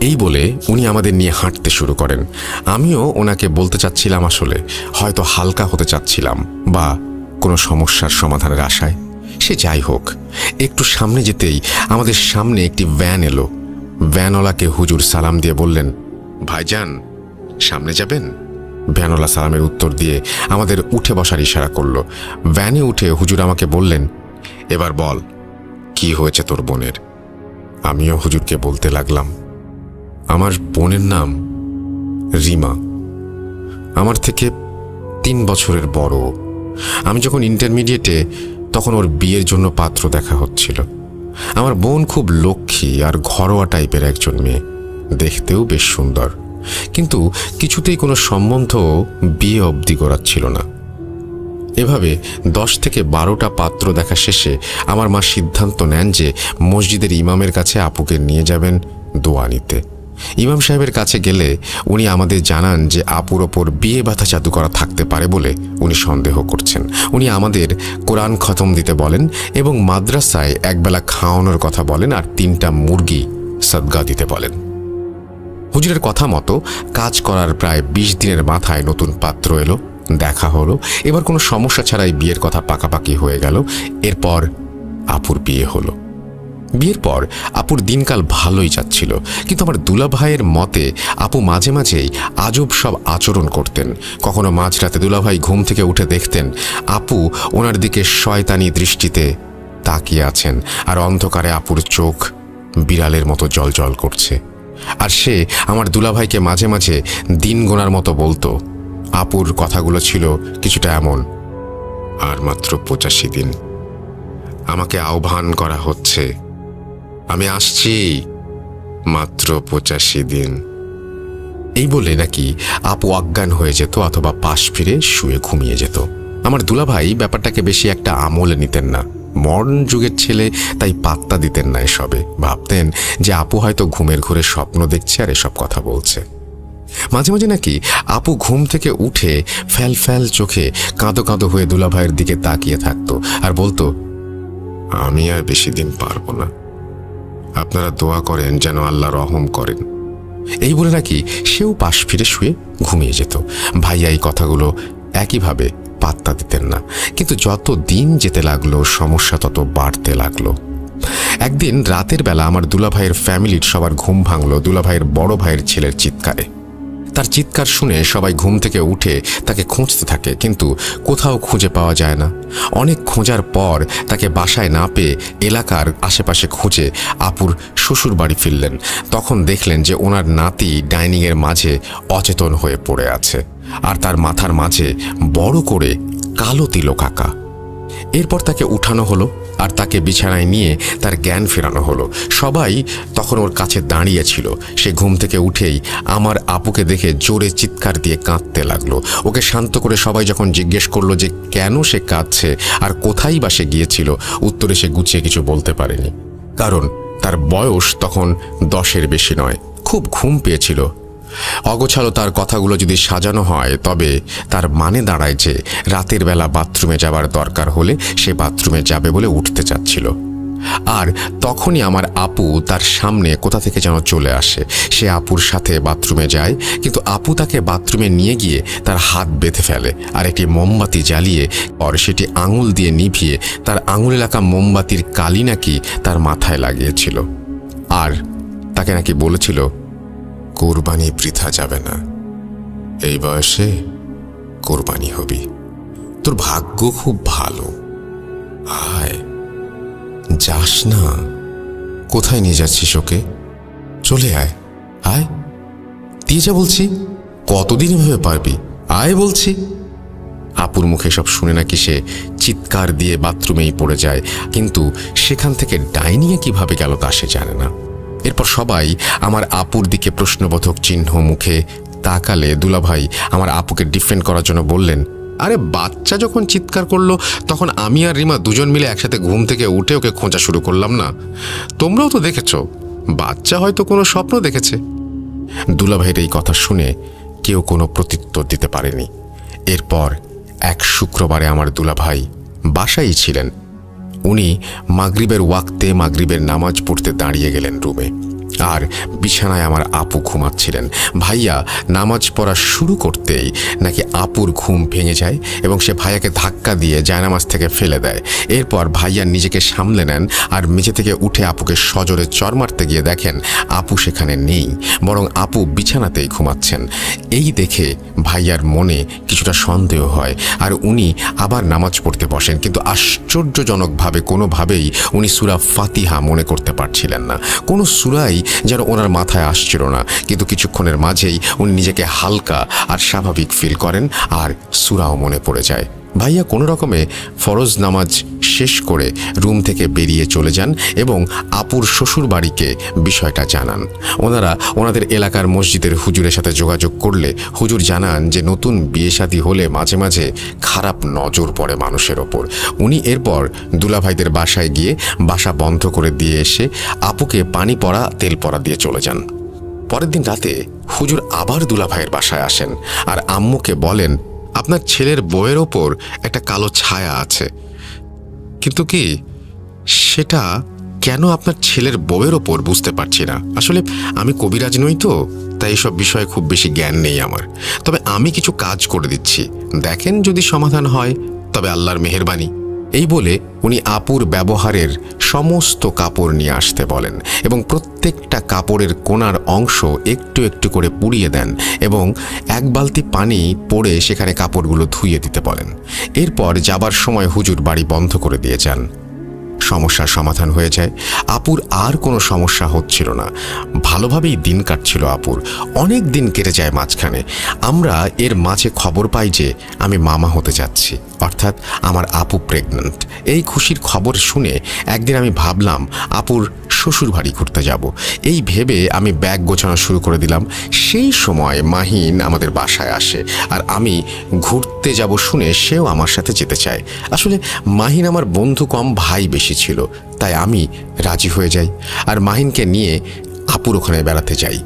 S1: এই বলে উনি আমাদের নিয়ে হাঁটতে শুরু করেন। আমিও ওনাকে বলতে চাচ্ছিলাম, আসলে হয়তো হালকা হতে চাচ্ছিলাম, বা কোনো সমস্যার সমাধানের আশায়। সে যাই হোক, একটু সামনে যেতেই আমাদের সামনে একটি ভ্যান এলো। ভ্যানওয়ালাকে হুজুর সালাম দিয়ে বললেন, ভাইজান সামনে যাবেন? ভ্যানওয়ালা সালামের উত্তর দিয়ে আমাদের উঠে বসার ইশারা করলো। ভ্যানে উঠে হুজুর আমাকে বললেন, এবার বল কি হয়েছে তোর বোনের? আমিও হুজুরকে বলতে লাগলাম, আমার বোনের নাম রিমা, আমার থেকে 3 বছরের বড়। আমি যখন ইন্টারমিডিয়েটে, তখন ওর বিয়ের জন্য পাত্র দেখা হচ্ছিল। আমার বোন খুব লক্ষ্মী আর ঘরোয়া টাইপের একজন মেয়ে, দেখতেও বেশ সুন্দর, কিন্তু কিছুতেই কোনো সম্বন্ধ বিয়ে অবধি গড়াচ্ছিল না। এভাবে 10 থেকে 12টা পাত্র দেখা শেষে আমার মা সিদ্ধান্ত নেন যে মসজিদের ইমামের কাছে আপুকে নিয়ে যাবেন দোয়া নিতে। ইমাম সাহেবের কাছে গেলে উনি আমাদের জানান যে আপুর ওপর বিয়ে বাধা জাদু করা থাকতে পারে বলে উনি সন্দেহ করছেন। উনি আমাদের কোরআন খতম দিতে বলেন এবং মাদ্রাসায় একবেলা খাওয়ানোর কথা বলেন, আর 3টা মুরগি সদগা দিতে বলেন। হুজুরের কথা মতো কাজ করার প্রায় 20 দিনের মাথায় নতুন পাত্র এলো, দেখা হলো। এবার কোনো সমস্যা ছাড়াই বিয়ের কথা পাকাপাকি হয়ে গেল। এরপর আপুর বিয়ে হলো। বিয়ের পর আপুর দিনকাল ভালোই যাচ্ছিল, কিন্তু আমার দুলাভাইয়ের মতে আপু মাঝে মাঝেই আজব সব আচরণ করতেন। কখনো মাঝরাতে দুলাভাই ঘুম থেকে উঠে দেখতেন আপু ওনার দিকে শয়তানি দৃষ্টিতে তাকিয়ে আছেন, আর অন্ধকারে আপুর চোখ বিড়ালের মতো জলজল করছে। আর সে আমার দুলাভাইকে মাঝে মাঝে দিন গোনার মতো বলতো। আপুর কথাগুলো ছিল কিছুটা এমন, আর মাত্র 85 দিন, আমাকে আহ্বান করা হচ্ছে, আমি আসছি, মাত্র 85 দিন। এই বলে নাকি আপু অজ্ঞান হয়ে যেত অথবা পাশ ফিরে শুয়ে ঘুমিয়ে যেত। আমার দুলাভাই ব্যাপারটাকে বেশি একটা আমলে নিতেন না, মডার্ন যুগের ছেলে, তাই পাত্তা দিতেন না এসবে। ভাবতেন যে আপু হয়তো ঘুমের ঘোরে স্বপ্ন দেখছে আর এসব কথা বলছে। মাঝে মাঝে নাকি আপু ঘুম থেকে উঠে ফ্যাল ফ্যাল চোখে কাঁদো কাঁদো হয়ে দুলাভাইয়ের দিকে তাকিয়ে থাকতো আর বলতো, আমি আর বেশি দিন পারবো না, আপনারা দোয়া করেন যেন আল্লাহ রহম করেন। এই বলে নাকি সেও পাশ ফিরে শুয়ে ঘুমিয়ে যেত। ভাইয়া এই কথাগুলো একইভাবে পাত্তা দিতেন না, কিন্তু যত দিন যেতে লাগলো সমস্যা তত বাড়তে লাগলো। একদিন রাতের বেলা আমার দুলাভাইয়ের ফ্যামিলির সবার ঘুম ভাঙলো দুলাভাইয়ের বড় ভাইয়ের ছেলের চিৎকারে। তার চিৎকার শুনে সবাই ঘুম থেকে উঠে তাকে খুঁজতে থাকে, কিন্তু কোথাও খুঁজে পাওয়া যায় না। অনেক খোঁজার পর তাকে বাসায় না পেয়ে এলাকার আশেপাশে খুঁজে আপুর শ্বশুর বাড়ি ফিরলেন। তখন দেখলেন যে ওনার নাতি ডাইনিংয়ের মাঝে অচেতন হয়ে পড়ে আছে, আর তার মাথার মাঝে বড় করে কালো তিলক আঁকা। এরপর তাকে উঠানো হলো আর তাকে বিছানায় নিয়ে তার জ্ঞান ফেরানো হলো। সবাই তখন ওর কাছে দাঁড়িয়েছিল। সে ঘুম থেকে উঠেই আমার আপুকে দেখে জোরে চিৎকার দিয়ে কাঁদতে লাগলো। ওকে শান্ত করে সবাই যখন জিজ্ঞেস করলো যে কেন সে কাঁদছে আর কোথায় বা সে গিয়েছিল, উত্তরে সে গুছিয়ে কিছু বলতে পারেনি, কারণ তার বয়স তখন 10-এর বেশি নয়। খুব ঘুম পেয়েছিল। অগোছালো তার কথাগুলো যদি সাজানো হয় তবে তার মানে দাঁড়ায় যে রাতের বেলা বাথরুমে যাবার দরকার হলে সে বাথরুমে যাবে বলে উঠতে চাচ্ছিল। আর তখনই আমার আপু তার সামনে কোথা থেকে যেন চলে আসে। সে আপুর সাথে বাথরুমে যায়, কিন্তু আপু তাকে বাথরুমে নিয়ে গিয়ে তার হাত বেঁধে ফেলে আর একটি মোমবাতি জ্বালিয়ে পর সেটি আঙুল দিয়ে নিভিয়ে তার আঙুলে লাগা মোমবাতির কালি নাকি তার মাথায় লাগিয়েছিল। আর তাকে নাকি বলেছিল, কোরবানি বৃথা যাবে না, এই বয়সে কোরবানি হবি, তোর ভাগ্য খুব ভালো, আয়, যাস না, কোথায় নিয়ে যাচ্ছিস ওকে, চলে আয়, আয় দিয়ে যা বলছি। কতদিন এভাবে পারবি? আয় বলছি। আপুর মুখে সব শুনে নাকি সে চিৎকার দিয়ে বাথরুমেই পড়ে যায়, কিন্তু সেখান থেকে ডাইনিয়ে কিভাবে গেল তা সে জানে না। এরপর সবাই আমার আপুর দিকে প্রশ্নবোধক চিহ্ন মুখে তাকালে দুলাভাই আমার আপুকে ডিফেন্ড করার জন্য বললেন, আরে বাচ্চা যখন চিৎকার করলো তখন আমি আর রিমা দুজন মিলে একসাথে ঘুম থেকে উঠে ওকে খোঁজা শুরু করলাম না? তোমরাও তো দেখেছ, বাচ্চা হয়তো কোনো স্বপ্ন দেখেছে। দুলাভাইয়ের এই কথা শুনে কেউ কোনো প্রত্যুত্তর দিতে পারেনি। এরপর এক শুক্রবারে আমার দুলাভাই বাসায় ছিলেন। উনি মাগরিবের ওয়াক্তে মাগরিবের নামাজ পড়তে দাঁড়িয়ে গেলেন রুমে, আর বিছানায় আমার আপু ঘুমাচ্ছিলেন। ভাইয়া নামাজ পড়া শুরু করতেই নাকি আপুর ঘুম ভেঙে যায় এবং সে ভাইয়াকে ধাক্কা দিয়ে জায়নামাজ থেকে ফেলে দেয়। এরপর ভাইয়া নিজেকে সামলে নেন আর মেঝে থেকে উঠে আপুকে সজোরে চর মারতে গিয়ে দেখেন আপু সেখানে নেই, বরং আপু বিছানাতেই ঘুমাচ্ছেন। এই দেখে ভাইয়ার মনে কিছুটা সন্দেহ হয় আর উনি আবার নামাজ পড়তে বসেন, কিন্তু আশ্চর্যজনকভাবে কোনোভাবেই উনি সূরা ফাতিহা মনে করতে পারছিলেন না। কোনো সূরাই যেন ওনার মাথায় আসছিল না, কিন্তু কিছুক্ষণের মাঝেই উনি নিজেকে হালকা আর স্বাভাবিক ফিল করেন আর সূরাও মনে পড়ে যায়। ভাইয়া কোনো রকমে ফরজ নামাজ শেষ করে রুম থেকে বেরিয়ে চলে যান এবং আপুর শ্বশুর বাড়িকে বিষয়টা জানান। ওনারা ওনাদের এলাকার মসজিদের হুজুরের সাথে যোগাযোগ করলে হুজুর জানান যে নতুন বিয়ে শাদী হলে মাঝে মাঝে খারাপ নজর পড়ে মানুষের ওপর। উনি এরপর দুলাভাইদের বাসায় গিয়ে বাসা বন্ধ করে দিয়ে এসে আপুকে পানি পড়া তেল পড়া দিয়ে চলে যান। পরের দিন রাতে হুজুর আবার দুলাভাইয়ের বাসায় আসেন আর আম্মুকে বলেন, আপনার ছেলের বউয়ের ওপর একটা কালো ছায়া আছে, কিন্তু কি সেটা কেন আপনার ছেলের বউয়ের ওপর বুঝতে পারছি না। আসলে আমি কবিরাজ নই তো, তাই এসব বিষয়ে খুব বেশি জ্ঞান নেই আমার। তবে আমি কিছু কাজ করে দিচ্ছি, দেখেন যদি সমাধান হয় তবে আল্লাহর মেহেরবানি। এই বলে উনি আপুর ব্যবহারের সমস্ত কাপড় নিয়ে আসতে বলেন এবং প্রত্যেকটা কাপড়ের কোণার অংশ একটু একটু করে পুড়িয়ে দেন এবং এক বালতি পানি পড়ে সেখানে কাপড়গুলো ধুইয়ে দিতে বলেন। এরপর যাবার সময় হুজুর বাড়ি বন্ধ করে দিয়ে যান। সমস্যার সমাধান হয়ে যায়। আপুর আর কোনো সমস্যা হচ্ছিল না, ভালোভাবেই দিন কাটছিল আপুর। অনেক দিন কেটে যায় মাঝখানে। আমরা এর মাঝে খবর পাই যে আমি মামা হতে যাচ্ছি, অর্থাৎ আমার আপু প্রেগন্যান্ট। এই খুশির খবর শুনে একদিন আমি ভাবলাম আপুর শ্বশুর বাড়ি ঘুরতে যাব। এই ভেবে আমি ব্যাগ গোছানো শুরু করে দিলাম। সেই সময় মাহিন আমাদের বাসায় আসে আর আমি ঘুরতে যাব শুনে সেও আমার সাথে যেতে চায়। আসলে মাহিন আমার বন্ধু কম, ভাই বেশি ছিল, তাই আমি রাজি হয়ে যাই আর মাহিনকে নিয়ে আপুর ওখানে বেড়াতে যাই।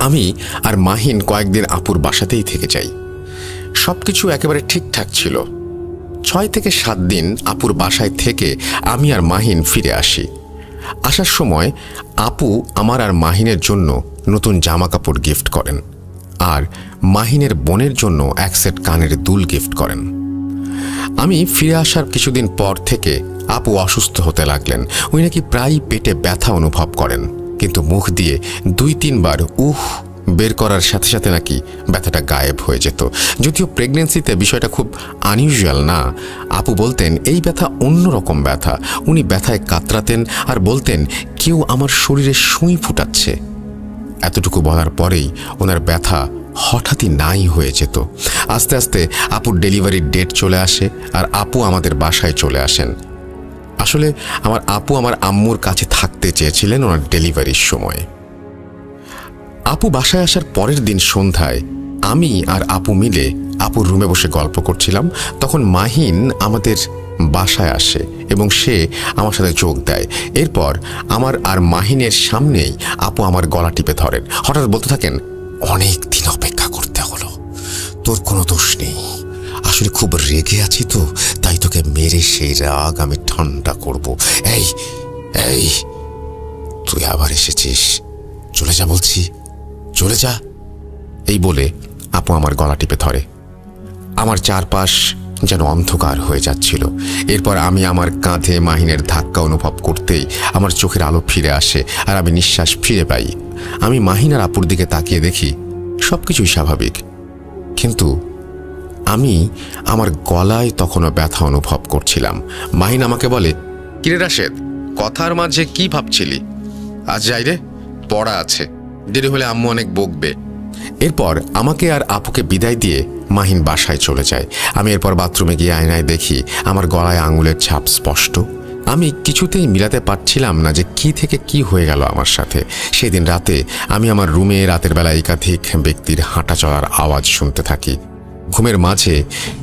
S1: আমি আর মাহিন কয়েকদিন আপুর বাসাতেই থেকে যাই। সব কিছু একেবারে ঠিকঠাক ছিল। 6 থেকে 7 দিন আপুর বাসায় থেকে আমি আর মাহিন ফিরে আসি। আসার সময় আপু আমার আর মাহিনের জন্য নতুন জামা কাপড় গিফট করেন আর মাহিনের বোনের জন্য এক সেট কানের দুল গিফট করেন। আমি ফিরে আসার কিছুদিন পর থেকে আপু অসুস্থ হতে লাগলেন। উনি নাকি প্রায় পেটে ব্যথা অনুভব করেন, কিন্তু মুখ দিয়ে 2-3 বার উহ বের করার সাথে সাথে নাকি ব্যথাটা গায়েব হয়ে যেত। যদিও প্রেগনেন্সিতে বিষয়টা খুব আনইউজুয়াল না, আপু বলতেন এই ব্যথা অন্যরকম ব্যথা। উনি ব্যথায় কাতরাতেন আর বলতেন কেউ আমার শরীরে সুই ফুটাচ্ছে। এতটুকু বলার পরেই ওনার ব্যথা হঠাৎই নাই হয়ে যেত। আস্তে আস্তে আপুর ডেলিভারির ডেট চলে আসে আর আপু আমাদের বাসায় চলে আসেন। আসলে আমার আপু আমার আম্মুর কাছে থাকতে চেয়েছিলেন ওনার ডেলিভারির সময়। আপু বাসায় আসার পরের দিন সন্ধ্যায় আমি আর আপু মিলে আপুর রুমে বসে গল্প করছিলাম। তখন মাহিন আমাদের বাসায় আসে এবং সে আমার সাথে যোগ দেয়। এরপর আমার আর মাহিনের সামনেই আপু আমার গলা টিপে ধরেন। হঠাৎ বলতে থাকেন, অনেক দিন অপেক্ষা করতে হলো, তোর কোনো দোষ নেই। আসলে খুব রেগে আছি তো, তাই তোকে মেরে সেই রাগ আমি ঠান্ডা করব। এই এই তুই আবার এসেছিস, চলে যা বলছি, চলে যা। এই বলে আপু আমার গলা টিপে ধরে। আমার চারপাশ যেন অন্ধকার হয়ে যাচ্ছিল। এরপর আমি আমার কাঁধে মাহিনের ধাক্কা অনুভব করতেই আমার চোখের আলো ফিরে আসে আর আমি নিঃশ্বাস ফিরে পাই। আমি মাহিন আর আপুর দিকে তাকিয়ে দেখি সবকিছুই স্বাভাবিক, কিন্তু আমি আমার গলায় তখনও ব্যথা অনুভব করছিলাম। মাহিন আমাকে বলে, কিরে রাশেদ, কথার মাঝে কি ভাবছিলি? আজ যাই রে, পড়া আছে, দেরি হলে আম্মু অনেক বকবে। এরপর আমাকে আর আপুকে বিদায় দিয়ে মাহিন বাসায় চলে যায়। আমি এরপর বাথরুমে গিয়ে আয়নায় দেখি আমার গলায় আঙুলের ছাপ স্পষ্ট। আমি কিছুতেই মিলাতে পারছিলাম না যে কি থেকে কি হয়ে গেল আমার সাথে। সেদিন রাতে আমি আমার রুমে রাতের বেলা একাধিক ব্যক্তির হাঁটা চলার আওয়াজ শুনতে থাকি। ঘুমের মাঝে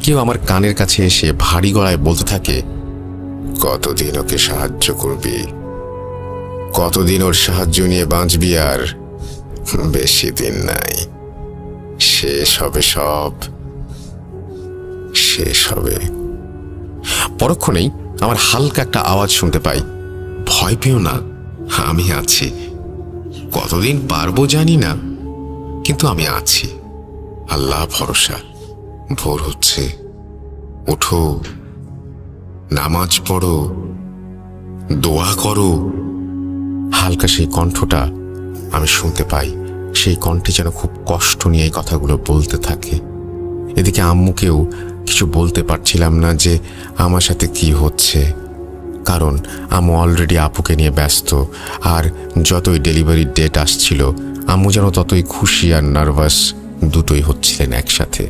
S1: কেউ আমার কানের কাছে এসে ভারী গলায় বলতে থাকে, কতদিন ওকে সাহায্য করবি, কতদিন ওর সাহায্য নিয়ে বাঁচবি, আর বেশি দিন নাই, শেষ হবে, সব শেষ হবে। পরক্ষণেই আমার হালকা একটা আওয়াজ শুনতে পাই, ভয় পেও না, আমি আছি, কতদিন পারবো জানি না, কিন্তু আমি আছি, আল্লাহ ভরসা। ভোর হচ্ছে, ওঠো, নামাজ পড়ো, দোয়া করো। হালকা সেই কণ্ঠটা আমি শুনতে পাই। সেই কণ্ঠে যেন খুব কষ্ট নিয়ে এই কথাগুলো বলতে থাকে। এদিকে আম্মুকেও কিছু বলতে পারছিলাম না যে আমার সাথে কি হচ্ছে, কারণ আম্মু অলরেডি আপুকে নিয়ে ব্যস্ত। আর যতই ডেলিভারির ডেট আসছিল, আম্মু যেন ততই খুশি আর নার্ভাস দুটোই হচ্ছিলেন একসাথে।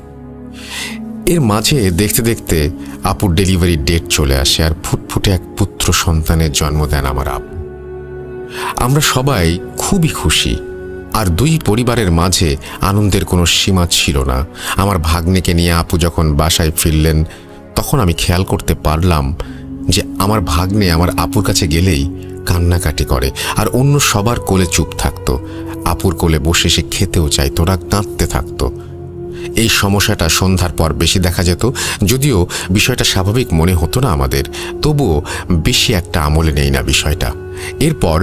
S1: এর মাঝে দেখতে দেখতে আপুর ডেলিভারির ডেট চলে আসে, আর ফুটফুটে এক পুত্র সন্তানের জন্ম দেন আমার আপু। আমরা সবাই খুবই খুশি, আর দুই পরিবারের মাঝে আনন্দের কোনো সীমা ছিল না। আমার ভাগ্নেকে নিয়ে আপু যখন বাসায় ফিরলেন, তখন আমি খেয়াল করতে পারলাম যে আমার ভাগ্নে আমার আপুর কাছে গেলেই কান্নাকাটি করে, আর অন্য সবার কোলে চুপ থাকতো। আপুর কোলে বসে সে খেতেও চাইতো না, কাঁদতে থাকতো। এই সমস্যাটা সন্ধ্যার পর বেশি দেখা যেত, যদিও বিষয়টা স্বাভাবিক মনে হতো না আমাদের, তবুও বেশি একটা আমলে নেই না বিষয়টা। এরপর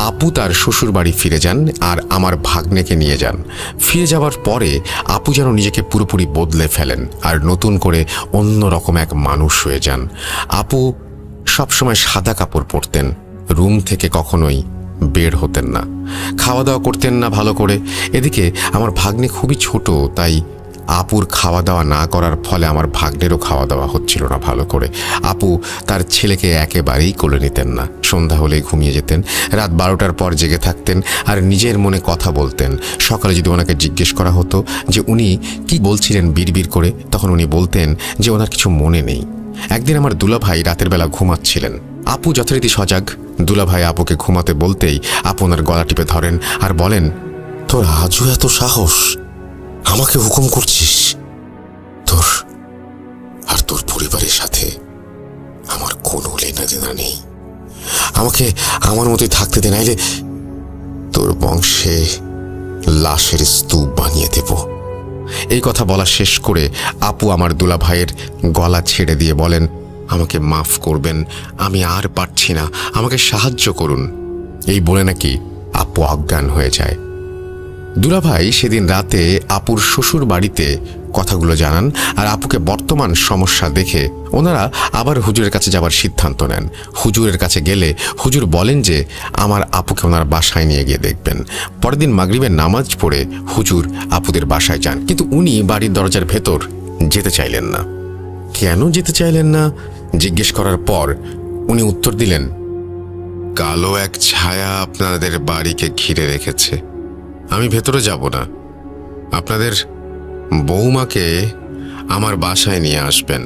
S1: আপু তার শ্বশুর বাড়ি ফিরে যান আর আমার ভাগ্নেকে নিয়ে যান। ফিরে যাওয়ার পরে আপু যেন নিজেকে পুরোপুরি বদলে ফেলেন আর নতুন করে অন্যরকম এক মানুষ হয়ে যান। আপু সবসময় সাদা কাপড় পরতেন, রুম থেকে কখনোই বের হতেন না, খাওয়া দাওয়া করতেন না ভালো করে। এদিকে আমার ভাগ্নে খুবই ছোট, তাই আপুর খাওয়া দাওয়া না করার ফলে আমার ভাগ্নেরও খাওয়া দাওয়া হচ্ছিল না ভালো করে। আপু তার ছেলেকে একেবারেই কোলে নিতেন না, সন্ধ্যা হলেই ঘুমিয়ে যেতেন, রাত 12টার পর জেগে থাকতেন আর নিজের মনে কথা বলতেন। সকালে যদি ওনাকে জিজ্ঞেস করা হতো যে উনি কি বলছিলেন বিড়বিড় করে, তখন উনি বলতেন যে ওনার কিছু মনে নেই। একদিন আমার দুলাভাই রাতের বেলা ঘুমাচ্ছিলেন, আপু যথারীতি সজাগ। দুলাভাই আপুকে ঘুমাতে বলতেই আপু ওনার গলা টিপে ধরেন আর বলেন, তোর আজও এত সাহস, আমাকে হুকুম করছিস? তোর আর তোর পরিবারের সাথে আমার কোনো লেনা দেনা নেই, আমাকে আমার মতোই থাকতে দে, নাইলে তোর বংশে লাশের স্তূপ বানিয়ে দেব। এই কথা বলা শেষ করে আপু আমার দুলাভাইয়ের গলা ছেড়ে দিয়ে বলেন, আমাকে মাফ করবেন, আমি আর পারছি না, আমাকে সাহায্য করুন। এই বলে নাকি আপু অজ্ঞান হয়ে যায়। দুলাভাই সেদিন রাতে আপুর শ্বশুর বাড়িতে কথাগুলো জানান, আর আপুকে বর্তমান সমস্যা দেখে ওনারা আবার হুজুরের কাছে যাবার সিদ্ধান্ত নেন। হুজুরের কাছে গেলে হুজুর বলেন যে আমার আপুকে ওনার বাসায় নিয়ে গিয়ে দেখবেন। পরের দিন মাগরিবের নামাজ পড়ে হুজুর আপুদের বাসায় যান, কিন্তু উনি বাড়ির দরজার ভেতর যেতে চাইলেন না। কেন যেতে চাইলেন না জিজ্ঞেস করার পর উনি উত্তর দিলেন, কালো এক ছায়া আপনাদের বাড়িকে ঘিরে রেখেছে, আমি ভেতরে যাব না, আপনাদের বৌমাকে আমার বাসায় নিয়ে আসবেন,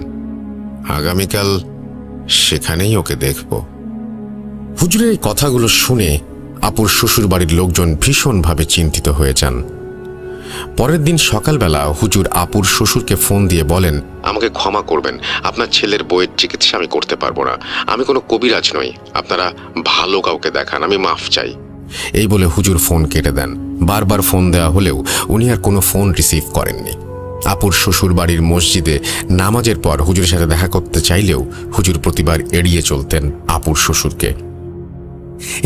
S1: আগামীকাল সেখানেই ওকে দেখব। হুজুরের এই কথাগুলো শুনে আপুর শ্বশুর বাড়ির লোকজন ভীষণভাবে চিন্তিত হয়ে যান। পরের দিন সকালবেলা হুজুর আপুর শ্বশুরকে ফোন দিয়ে বলেন, আমাকে ক্ষমা করবেন, আপনার ছেলের বইয়ের চিকিৎসা আমি করতে পারবো না, আমি কোনো কবিরাজ নই, আপনারা ভালো কাউকে দেখান, আমি মাফ চাই। এই বলে হুজুর ফোন কেটে দেন। বারবার ফোন দেওয়া হলেও উনি আর কোনো ফোন রিসিভ করেননি। আপুর শ্বশুর বাড়ির মসজিদে নামাজের পর হুজুরের সাথে দেখা করতে চাইলেও হুজুর প্রতিবার এড়িয়ে চলতেন আপুর শ্বশুরকে।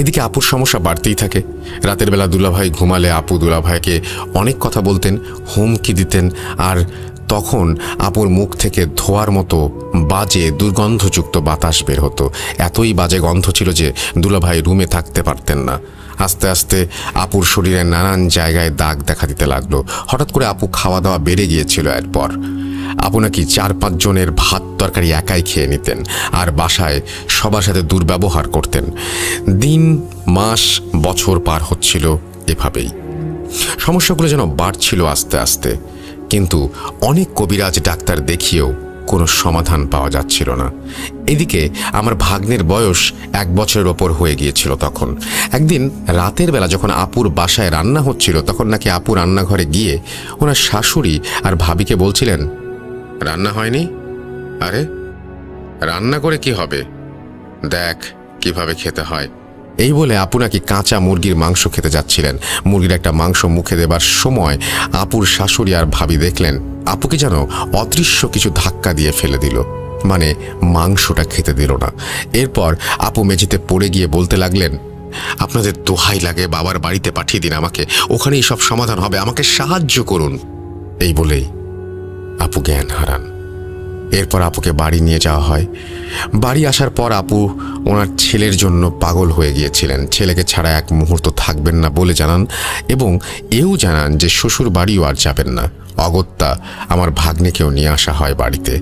S1: এদিকে আপুর সমস্যা বাড়তেই থাকে। রাতের বেলা দুলাভাই ঘুমালে আপু দুলাভাইকে অনেক কথা বলতেন, হুমকি দিতেন, আর তখন আপুর মুখ থেকে ধোয়ার মতো বাজে দুর্গন্ধযুক্ত বাতাস বের হতো। এতই বাজে গন্ধ ছিল যে দুলাভাই রুমে থাকতে পারতেন না। আস্তে আস্তে আপুর শরীরে নানান জায়গায় দাগ দেখা দিতে লাগলো। হঠাৎ করে আপু খাওয়া দাওয়া বেড়ে গিয়েছিল। এরপর আপু নাকি 4-5 জনের ভাত তরকারি একাই খেয়ে নিতেন আর বাসায় সবার সাথে দুর্ব্যবহার করতেন। দিন, মাস, বছর পার হচ্ছিল এভাবেই। সমস্যাগুলো যেন বাড়ছিল আস্তে আস্তে, কিন্তু অনেক কবিরাজ ডাক্তার দেখিয়েও কোনো সমাধান পাওয়া যাচ্ছিল না। এদিকে আমার ভাগ্নের বয়স 1 বছরের ওপর হয়ে গিয়েছিল তখন। একদিন রাতের বেলা যখন আপুর বাসায় রান্না হচ্ছিল, তখন নাকি আপু রান্নাঘরে গিয়ে ওনার শাশুড়ি আর ভাবিকে বলছিলেন, রান্না হয়নি? আরে রান্না করে কি হবে, দেখ কিভাবে খেতে হয়। এই বলে আপু নাকি কাঁচা মুরগির মাংস খেতে যাচ্ছিলেন। মুরগির একটা মাংস মুখে দেবার সময় আপুর শাশুড়ি আর ভাবি দেখলেন আপুকে যেন অদৃশ্য কিছু ধাক্কা দিয়ে ফেলে দিল, মানে মাংসটা খেতে দিল না। এরপর আপু মেঝেতে পড়ে গিয়ে বলতে লাগলেন, আপনাদের দোহাই লাগে, বাবার বাড়িতে পাঠিয়ে দিন আমাকে, ওখানেই সব সমাধান হবে, আমাকে সাহায্য করুন। এই বলেই আপু জ্ঞান হারান। এরপর আপুকে বাড়ি নিয়ে যাওয়া হয়। বাড়ি আসার পর আপু ওনার ছেলের জন্য পাগল হয়ে গিয়েছিলেন। ছেলেকে ছাড়া এক মুহূর্ত থাকবেন না বলে জানান, এবং এও জানান যে শ্বশুর বাড়িও আর যাবেন না। অগত্যা আমার ভাগ্নেকেও নিয়ে আসা হয় বাড়িতে।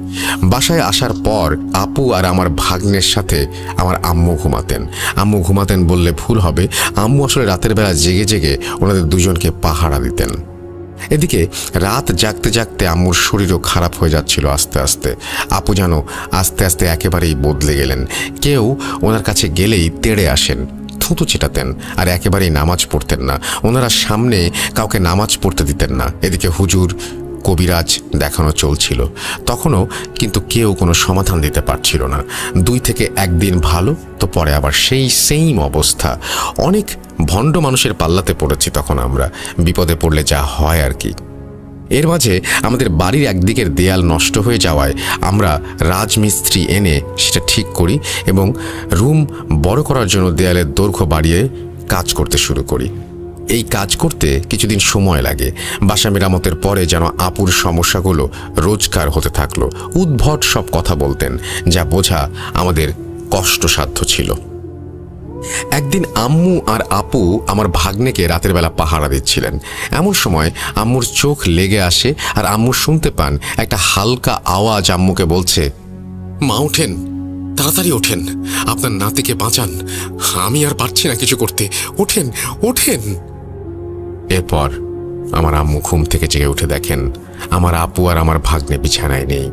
S1: বাসায় আসার পর আপু আর আমার ভাগ্নের সাথে আমার আম্মু ঘুমাতেন। আম্মু ঘুমাতেন বললে ভুল হবে, আম্মু আসলে রাতের বেলা জেগে জেগে ওনাদের দুজনকে পাহারা দিতেন। এদিকে রাত জাগতে জাগতে আম্মুর শরীরও খারাপ হয়ে যাচ্ছিল আস্তে আস্তে। আপু যেন আস্তে আস্তে একেবারেই বদলে গেলেন। কেউ ওনার কাছে গেলেই তেড়ে আসেন, থুতু ছেটাতেন, আর একেবারেই নামাজ পড়তেন না। ওনারা সামনে কাউকে নামাজ পড়তে দিতেন না। এদিকে হুজুর, কবিরাজ দেখানো চলছিল, তখনও কিন্তু কেউ কোনো সমাধান দিতে পারছিল না। 2 থেকে 1 দিন ভালো, তো পরে আবার সেই সেম অবস্থা। অনেক ভণ্ড মানুষের পাল্লাতে পড়েছি তখন আমরা, বিপদে পড়লে যা হয় আর কি। এর মাঝে আমাদের বাড়ির একদিকের দেয়াল নষ্ট হয়ে যাওয়ায় আমরা রাজমিস্ত্রি এনে সেটা ঠিক করি এবং রুম বড় করার জন্য দেয়ালের দৈর্ঘ্য বাড়িয়ে কাজ করতে শুরু করি। এই কাজ করতে কিছুদিন সময় লাগে। বাসা মেরামতের পরে যেন আপুর সমস্যাগুলো রোজকার হতে থাকলো। উদ্ভট সব কথা বলতেন, যা বোঝা আমাদের কষ্টসাধ্য ছিল। একদিন আম্মু আর আপু আমার ভাগ্নেকে রাতের বেলা পাহারা দিচ্ছিলেন। এমন সময় আম্মুর চোখ লেগে আসে আর আম্মু শুনতে পান একটা হালকা আওয়াজ আম্মুকে বলছে, মা ওঠেন, তাড়াতাড়ি ওঠেন, আপনার নাতিকে বাঁচান, আমি আর পারছি না কিছু করতে, ওঠেন ওঠেন। এরপর আমার আম্মু ঘুম থেকে জেগে উঠে দেখেন আমার আপু আর আমার ভাগ্নে বিছানায় নেই।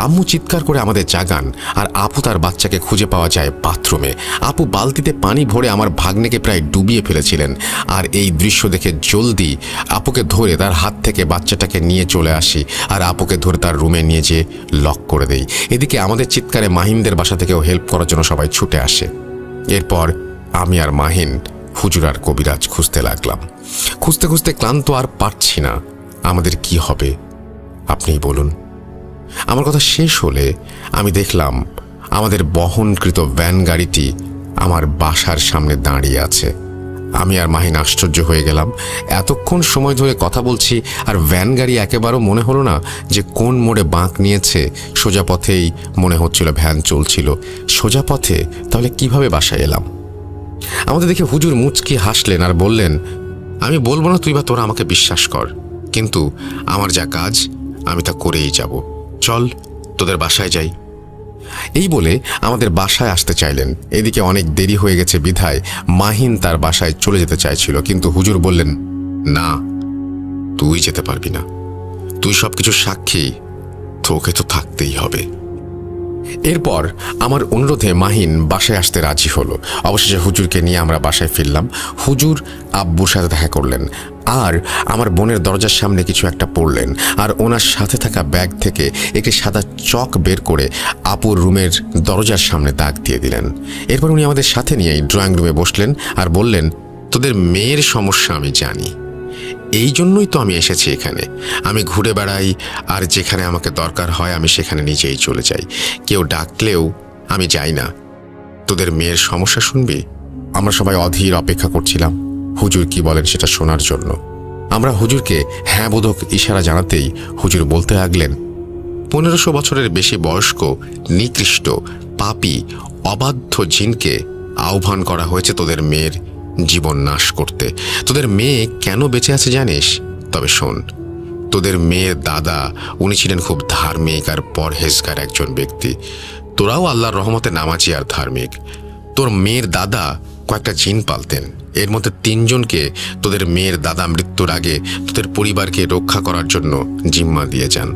S1: আম্মু চিৎকার করে আমাদের জাগান, আর আপু তার বাচ্চাকে খুঁজে পাওয়া যায় বাথরুমে। আপু বালতিতে পানি ভরে আমার ভাগ্নেকে প্রায় ডুবিয়ে ফেলেছিলেন। আর এই দৃশ্য দেখে জলদি আপুকে ধরে তার হাত থেকে বাচ্চাটাকে নিয়ে চলে আসি, আর আপুকে ধরে তার রুমে নিয়ে যেয়ে লক করে দেই। এদিকে আমাদের চিৎকারে মাহিনদের বাসা থেকেও হেল্প করার জন্য সবাই ছুটে আসে। এরপর আমি আর মাহিন হুজুর আর কবিরাজ খুঁজতে লাগলাম। খুঁজতে খুঁজতে ক্লান্ত আর পারছি না। আমাদের কি হবে আপনিই বলুন। আমার কথা শেষ হলে আমি দেখলাম আমাদের বহনকৃত ভ্যান গাড়িটি আমার বাসার সামনে দাঁড়িয়ে আছে। আমি আর মাহিন আশ্চর্য হয়ে গেলাম। এতক্ষণ সময় ধরে কথা বলছি আর ভ্যান গাড়ি একেবারেও মনে হলো না যে কোন মোড়ে বাঁক নিয়েছে। সোজা পথেই মনে হচ্ছিল ভ্যান চলছিল। সোজা পথে তাহলে কিভাবে বাসায় এলাম? আমাদের দেখে হুজুর মুচকি হাসলেন আর বললেন, আমি বলবো না তুই বা তোরা আমাকে বিশ্বাস কর, কিন্তু আমার যা কাজ আমি তা করেই যাব। চল তোদের বাসায় যাই। এই বলে আমাদের বাসায় আসতে চাইলেন। এদিকে অনেক দেরি হয়ে গেছে বিধায় মাহিন তার বাসায় চলে যেতে চাইছিল, কিন্তু হুজুর বললেন, না তুই যেতে পারবি না, তুই সবকিছু সাক্ষী, তোকে তো থাকতেই হবে। এরপর আমার অনুরোধে মাহিন বাসায় আসতে রাজি হলো। অবশেষে হুজুরকে নিয়ে আমরা বাসায় ফিরলাম। হুজুর আব্বুর সাথে দেখা করলেন আর আমার বোনের দরজার সামনে কিছু একটা পড়লেন, আর ওনার সাথে থাকা ব্যাগ থেকে একটি সাদা চক বের করে আপুর রুমের দরজার সামনে দাগ দিয়ে দিলেন। এরপর উনি আমাদের সাথে নিয়ে ড্রয়িং রুমে বসলেন আর বললেন, তোদের মেয়ের সমস্যা আমি জানি, এই জন্যই তো আমি এসেছি এখানে। আমি ঘুরে বেড়াই আর যেখানে আমাকে দরকার হয় আমি সেখানে নিজেই চলে যাই। কেউ ডাকলেও আমি যাই না। তোদের মেয়ের সমস্যা শুনবি? আমরা সবাই অধীর অপেক্ষা করছিলাম হুজুর কি বলেন সেটা শোনার জন্য। আমরা হুজুরকে হ্যাঁ বোধক ইশারা জানাতেই হুজুর বলতে লাগলেন, 1500 বছরের বেশি বয়স্ক, নিকৃষ্ট, পাপী, অবাধ্য জিনকে আহ্বান করা হয়েছে তোদের মেয়ের জীবন নাশ করতে। তোদের মেয়ে কেন বেঁচে আছে জানিস? তবে শোন, তোদের মেয়ের দাদা উনি ছিলেন খুব ধার্মিক আর পরহেজগার একজন ব্যক্তি। তোরাও আল্লাহর রহমতে নামাজি আর ধার্মিক। তোর মেয়ের দাদা কয়েকটা জিন পালতেন। এর মধ্যে 3 জনকে তোদের মেয়ের দাদা মৃত্যুর আগে তোদের পরিবারকে রক্ষা করার জন্য জিম্মা দিয়ে যান।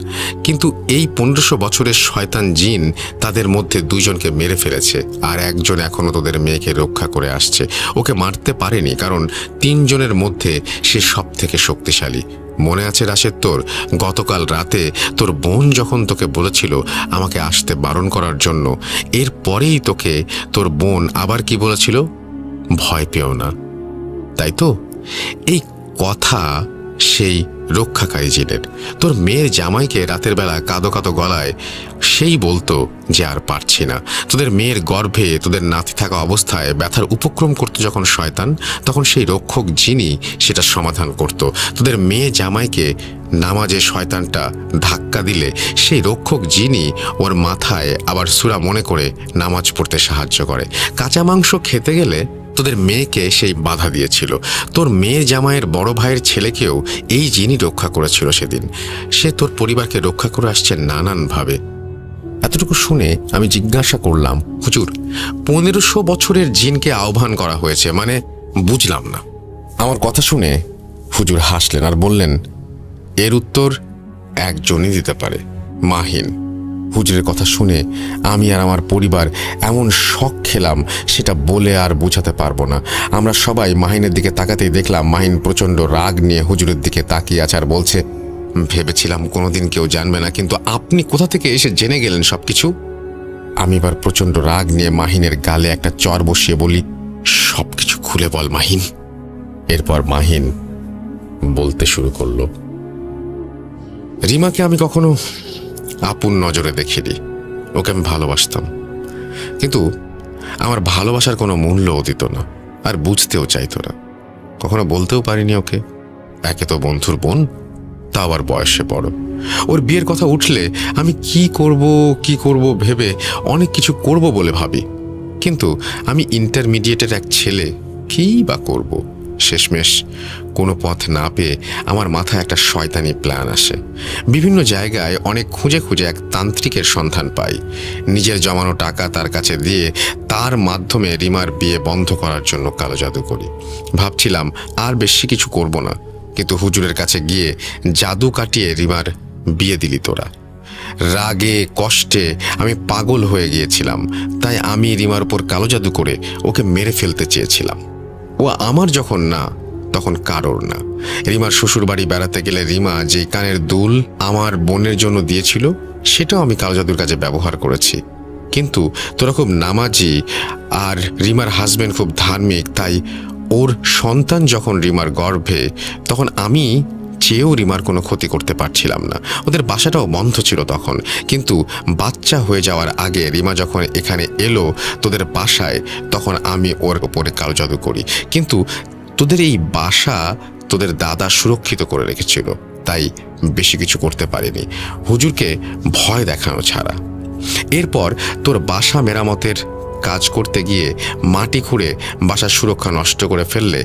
S1: কিন্তু এই 1500 বছরের শয়তান জিন তাদের মধ্যে 2 জনকে মেরে ফেলেছে, আর 1 জন এখনো তোদের মেয়েকে রক্ষা করে আসছে। ওকে মারতে পারেনি, কারণ 3 জনের মধ্যে সে সব থেকে শক্তিশালী। মনে আছে রাশেদ তোর, গতকাল রাতে তোর বোন যখন তোকে বলেছিল আমাকে আসতে বারণ করার জন্য, এরপরেই তোকে তোর বোন আবার কি বলেছিল? ভয় পেও না, তাই তো? এই কথা সেই রক্ষাকারী জিনের। তোর মেয়ের জামাইকে রাতের বেলা কাঁদো কাঁদো গলায় সেই বলতো যে আর পারছি না। তোদের মেয়ের গর্ভে তোদের নাতি থাকা অবস্থায় ব্যথার উপক্রম করতো যখন শয়তান, তখন সেই রক্ষক জিনই সেটা সমাধান করত। তোদের মেয়ে জামাইকে নামাজে শয়তানটা ধাক্কা দিলে সেই রক্ষক জিনই ওর মাথায় আবার সূরা মনে করে নামাজ পড়তে সাহায্য করে। কাঁচা মাংস খেতে গেলে তোদের মেয়েকে সেই বাধা দিয়েছিল। তোর মেয়ের জামাইয়ের বড় ভাইয়ের ছেলেকেও এই জিনই রক্ষা করেছিল সেদিন। সে তোর পরিবারকে রক্ষা করে আসছে নানানভাবে। এতটুকু শুনে আমি জিজ্ঞাসা করলাম, হুজুর 1500 বছরের জিনকে আহ্বান করা হয়েছে মানে বুঝলাম না। আমার কথা শুনে হুজুর হাসলেন আর বললেন, এর উত্তর একজনই দিতে পারে, মাহিন। হুজুরের কথা শুনে আমি আর আমার পরিবার এমন শক খেলাম সেটা বলে আর বোঝাতে পারবো না। আমরা সবাই মাহিনের দিকে তাকাতেই দেখলাম মাহিন প্রচণ্ড রাগ নিয়ে হুজুরের দিকে তাকিয়ে আছে আর বলছে, ভেবেছিলাম কোনোদিন কেউ জানবে না, কিন্তু আপনি কোথা থেকে এসে জেনে গেলেন সবকিছু? আমি এবার প্রচণ্ড রাগ নিয়ে মাহিনের গালে একটা চর বসিয়ে বলি, সবকিছু খুলে বল মাহিন। এরপর মাহিন বলতে শুরু করলো, রিমাকে আমি কখনো আপন নজরে দেখিনি। ওকে আমি ভালোবাসতাম, কিন্তু আমার ভালোবাসার কোনো মূল্যও দিত না, আর বুঝতেও চাইতো না। কখনো বলতেও পারিনি ওকে। একে তো বন্ধুর বোন, তা আবার বয়সে বড়। ওর বিয়ের কথা উঠলে আমি কি করব ভেবে অনেক কিছু করব বলে ভাবি, কিন্তু আমি ইন্টারমিডিয়েটের এক ছেলে, কী বা করব? শেষমেশ কোনো পথ না পেয়ে আমার মাথায় একটা শয়তানি প্ল্যান আসে। বিভিন্ন জায়গায় অনেক খুঁজে খুঁজে এক তান্ত্রিকের সন্ধান পাই। নিজের জমানো টাকা তার কাছে দিয়ে তার মাধ্যমে রিমার বিয়ে বন্ধ করার জন্য কালো জাদু করি। ভাবছিলাম আর বেশি কিছু করব না, কিন্তু হুজুরের কাছে গিয়ে জাদু কাটিয়ে রিমার বিয়ে দিলি তোরা। রাগে কষ্টে আমি পাগল হয়ে গিয়েছিলাম, তাই আমি রিমার উপর কালো জাদু করে ওকে মেরে ফেলতে চেয়েছিলাম। ও আমার যখন না, তখন কারোর না। রিমার শ্বশুর বাড়ি বেড়াতে গেলে রিমা যে কানের দুল আমার বোনের জন্য দিয়েছিল সেটাও আমি কালো জাদুর কাজে ব্যবহার করেছি। কিন্তু তোরা খুব নামাজি আর রিমার হাজবেন্ড খুব ধার্মিক, তাই ওর সন্তান যখন রিমার গর্ভে, তখন আমি চেয়েও রিমার কোনো ক্ষতি করতে পারছিলাম না। ওদের বাসাটাও বন্ধ ছিল তখন, কিন্তু বাচ্চা হয়ে যাওয়ার আগে রিমা যখন এখানে এলো তোদের বাসায়, তখন আমি ওর ওপরে কালো জাদু করি। কিন্তু তোদের এই বাসা তোদের দাদা সুরক্ষিত করে রেখেছিল, তাই বেশি কিছু করতে পারিনি হুজুরকে ভয় দেখানো ছাড়া। এরপর তোর বাসা মেরামতের কাজ করতে গিয়ে মাটি খুঁড়ে বাসার সুরক্ষা নষ্ট করে ফেললে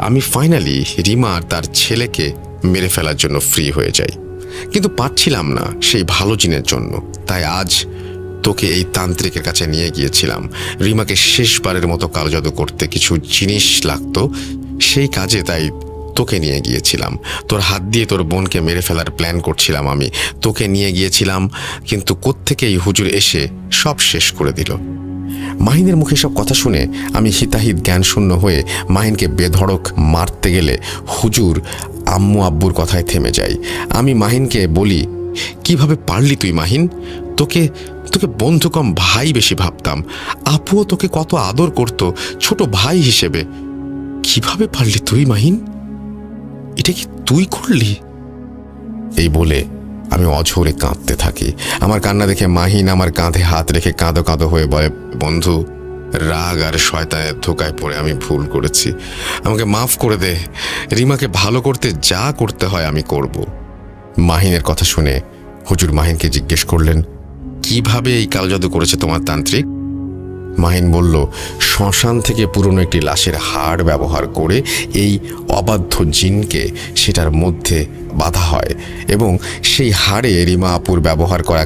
S1: আমি ফাইনালি রিমা আর তার ছেলেকে মেরে ফেলার জন্য ফ্রি হয়ে যাই, কিন্তু পারছিলাম না সেই ভালো জিনের জন্য। তাই আজ তোকে এই তান্ত্রিকের কাছে নিয়ে গিয়েছিলাম। রিমাকে শেষবারের মতো কালো জাদু করতে কিছু জিনিস লাগতো, সেই কাজে তাই তোকে নিয়ে গিয়েছিলাম। তোর হাত দিয়ে তোর বোনকে মেরে ফেলার প্ল্যান করছিলাম আমি, তোকে নিয়ে গিয়েছিলাম, কিন্তু কোত্থেকেই হুজুর এসে সব শেষ করে দিল। মাহিনের মুখে সব কথা শুনে আমি হিতাহিত জ্ঞানশূন্য হয়ে মাহিনকে বেধড়ক মারতে গেলে হুজুর আম্মু আব্বুর কথায় থেমে যাই। আমি মাহিনকে বলি, কিভাবে পারলি তুই মাহিন? তোকে তোকে বন্ধু কম ভাই বেশি ভাবতাম। আপুও তোকে কত আদর করত ছোট ভাই হিসেবে। কিভাবে পারলি তুই মাহিন? এটা কি তুই করলি? এই বলে আমি অঝরে কাঁদতে থাকি। আমার কান্না দেখে মাহিন আমার কাঁধে হাত রেখে কাঁদো কাঁদো হয়ে বলে, বন্ধু রাগ আর শয়তানের ধোকায় পড়ে আমি ভুল করেছি, আমাকে মাফ করে দে। রিমাকে ভালো করতে যা করতে হয় আমি করব। মাহিনের কথা শুনে হুজুর মাহিনকে জিজ্ঞেস করলেন, কিভাবে এই কালো জাদু করেছে তোমার তান্ত্রিক? মাহিন বলল, শ্মশান থেকে পুরনো একটি লাশের হাড় ব্যবহার করে এই অবাধ্য জিনকে সেটার মধ্যে বাঁধা হয় এবং সেই হাড়ে রিমা আপুর ব্যবহার করা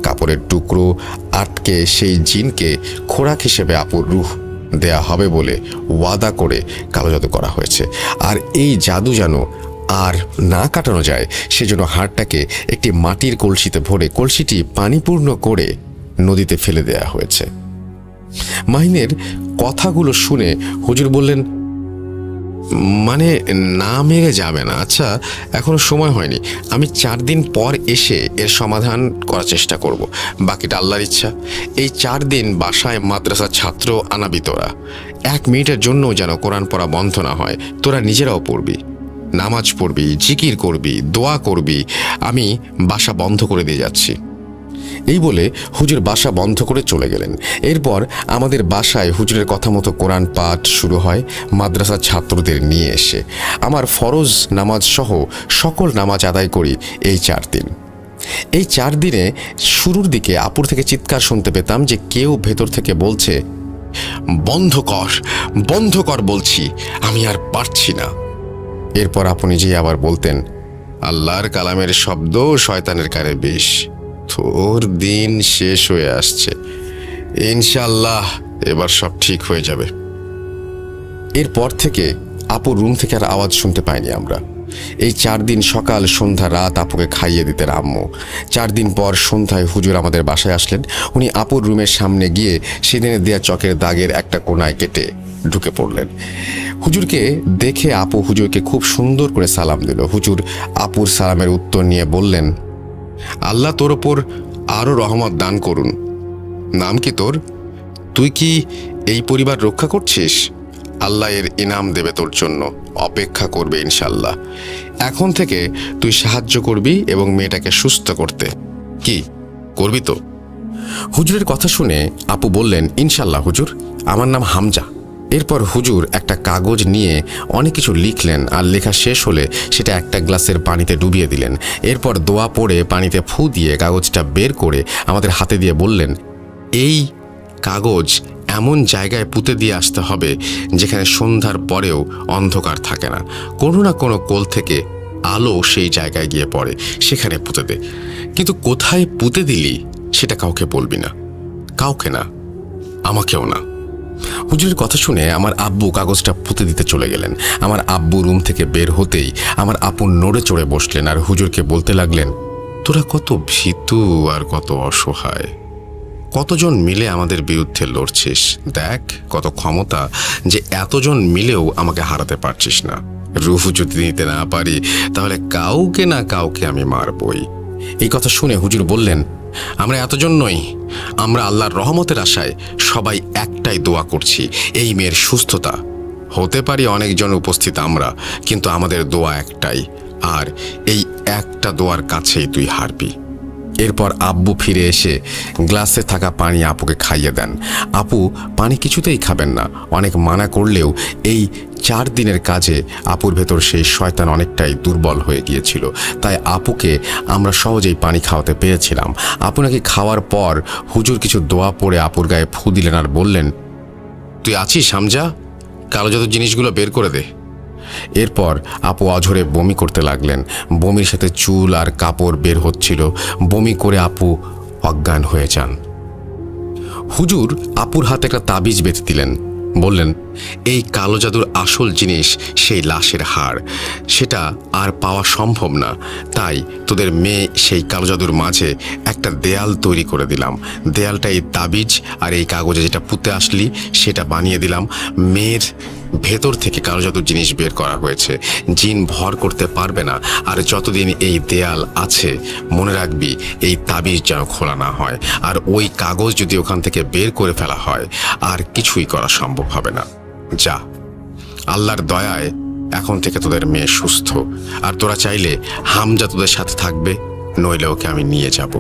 S1: কাপড়ের টুকরো আটকে সেই জিনকে খোরাক হিসেবে আপুর রূহ দেয়া হবে বলে ওয়াদা করে কালো জাদু করা হয়েছে। আর এই জাদু যেন আর না কাটানো যায় সেজন্য হাড়টাকে একটি মাটির কলসিতে ভরে কলসিটি পানিপূর্ণ করে নদীতে ফেলে দেয়া হয়েছে। মাহিনের কথাগুলো শুনে হুজুর বললেন, মানে না মেরে যাবে না? আচ্ছা, এখনো সময় হয়নি, আমি 4 দিন পর এসে এর সমাধান করার চেষ্টা করব, বাকিটা আল্লাহর ইচ্ছা। এই 4 দিন বাসায় মাদ্রাসার ছাত্র আনাবি তোরা। 1 মিনিটের জন্য যেন কোরআন পড়া বন্ধ না হয়। তোরা নিজেরাও পড়বি, নামাজ পড়বি, জিকির করবি, দোয়া করবি। আমি বাসা বন্ধ করে দিয়ে যাচ্ছি। এই বলে হুজুর বাসা বন্ধ করে চলে গেলেন। এরপর আমাদের বাসায় হুজুরের কথা মতো কোরআন পাঠ শুরু হয় মাদ্রাসার ছাত্রদের নিয়ে এসে। আমার ফরজ নামাজ সহ সকল নামাজ আদায় করি এই 4 দিন। এই 4 দিনে শুরুর দিকে আপুর থেকে চিৎকার শুনতে পেতাম যে কেউ ভেতর থেকে বলছে, বন্ধ কর, বন্ধ কর বলছি, আমি আর পারছি না। এরপর আপু নিজেই আবার বলতেন, আল্লাহর কালামের শব্দ শয়তানের কানে বিষ। তোর দিন শেষ হয়ে আসছে, ইনশাআল্লাহ এবার সব ঠিক হয়ে যাবে। এরপর থেকে আপুর রুম থেকে আর আওয়াজ শুনতে পাইনি আমরা। এই 4 দিন সকাল সন্ধ্যা রাত আপুকে খাইয়ে দিতেন আম্মু। 4 দিন পর সন্ধ্যায় হুজুর আমাদের বাসায় আসলেন। উনি আপুর রুমের সামনে গিয়ে সেদিনে দেয়া চকের দাগের একটা কোনায় কেটে ঢুকে পড়লেন। হুজুরকে দেখে আপু হুজুরকে খুব সুন্দর করে সালাম দিল। হুজুর আপুর সালামের উত্তর নিয়ে বললেন, আল্লাহ তোর ওপর আরও রহমত দান করুন। নাম কি তোর? তুই কি এই পরিবার রক্ষা করছিস? আল্লাহ এর ইনাম দেবে তোর জন্য, অপেক্ষা করবে ইনশাল্লাহ। এখন থেকে তুই সাহায্য করবি এবং মেয়েটাকে সুস্থ করতে। কি করবি তো? হুজুরের কথা শুনে আপু বললেন, ইনশাল্লাহ হুজুর, আমার নাম হামজা। এরপর হুজুর একটা কাগজ নিয়ে অনেক কিছু লিখলেন, আর লেখা শেষ হলে সেটা একটা গ্লাসের পানিতে ডুবিয়ে দিলেন। এরপর দোয়া পড়ে পানিতে ফু দিয়ে কাগজটা বের করে আমাদের হাতে দিয়ে বললেন, এই কাগজ এমন জায়গায় পুঁতে দিয়ে আসতে হবে যেখানে সন্ধ্যার পরেও অন্ধকার থাকে না। কোনো না কোনো কোল থেকে আলো সেই জায়গায় গিয়ে পড়ে, সেখানে পুঁতে দে। কিন্তু কোথায় পুঁতে দিলি সেটা কাউকে বলবি না, কাউকে না, আমাকেও না। হুজুরের কথা শুনে আমার আব্বু কাগজটা পুঁতে দিতে চলে গেলেন। আমার আব্বু রুম থেকে বের হতেই আমার আপু নড়ে চড়ে বসলেন আর হুজুরকে বলতে লাগলেন, তোরা কত ভীতু আর কত অসহায়, কতজন মিলে আমাদের বিরুদ্ধে লড়ছিস। দেখ কত ক্ষমতা যে এতজন মিলেও আমাকে হারাতে পারছিস না। রুহু যদি নিতে না পারি তাহলে কাউকে না কাউকে আমি মারবই। এই কথা শুনে হুজুর বললেন, আমরা এতজন নই, আমরা আল্লাহর রহমতের আশায় সবাই একটাই দোয়া করছি, এই মেয়ের সুস্থতা। হতে পারি অনেকজন উপস্থিত আমরা, কিন্তু আমাদের দোয়া একটাই, আর এই একটা দোয়ার কাছেই তুই হারবি। এরপর আব্বু ফিরে এসে গ্লাসে থাকা পানি আপুকে খাইয়ে দেন। আপু পানি কিছুতেই খাবেন না। অনেক মানা করলেও এই 4 দিনের কাজে আপুর ভেতর সেই শয়তান অনেকটাই দুর্বল হয়ে গিয়েছিল। তাই আপুকে আমরা সহজেই পানি খাওয়াতে পেরেছিলাম। আপু নাকি খাওয়ার পর হুজুর কিছু দোয়া পড়ে আপুর গায়ে ফু দিলেন আর বললেন, তুই আছিস হামজা, কালো যত জিনিসগুলো বের করে দে। এরপর আপু অঝরে বমি করতে লাগলেন। বমির সাথে চুল আর কাপড় বের হচ্ছিল। বমি করে আপু অজ্ঞান হয়ে যান। হুজুর আপুর হাতে একটা তাবিজ বেঁধে দিলেন। বললেন, এই কালো জাদুর আসল জিনিস সেই লাশের হাড়, সেটা আর পাওয়া সম্ভব না। তাই তোদের মেয়ে সেই কালো জাদুর মাঝে একটা দেয়াল তৈরি করে দিলাম। দেয়ালটা এই তাবিজ আর এই কাগজে যেটা পুঁতে আসলি সেটা বানিয়ে দিলাম। মেয়ের ভেতর থেকে কালো জাদুর জিনিস বের করা হয়েছে, জিন ভর করতে পারবে না। আর যতদিন এই দেয়াল আছে মনে রাখবি এই তাবিজ যেন খোলা না হয়, আর ওই কাগজ যদি ওখান থেকে বের করে ফেলা হয় আর কিছুই করা সম্ভব হবে না। যা, আল্লাহর দয়ায় এখন থেকে তোদের মেয়ে সুস্থ, আর তোরা চাইলে হামজা তোদের সাথে থাকবে, নইলে ওকে আমি নিয়ে যাব।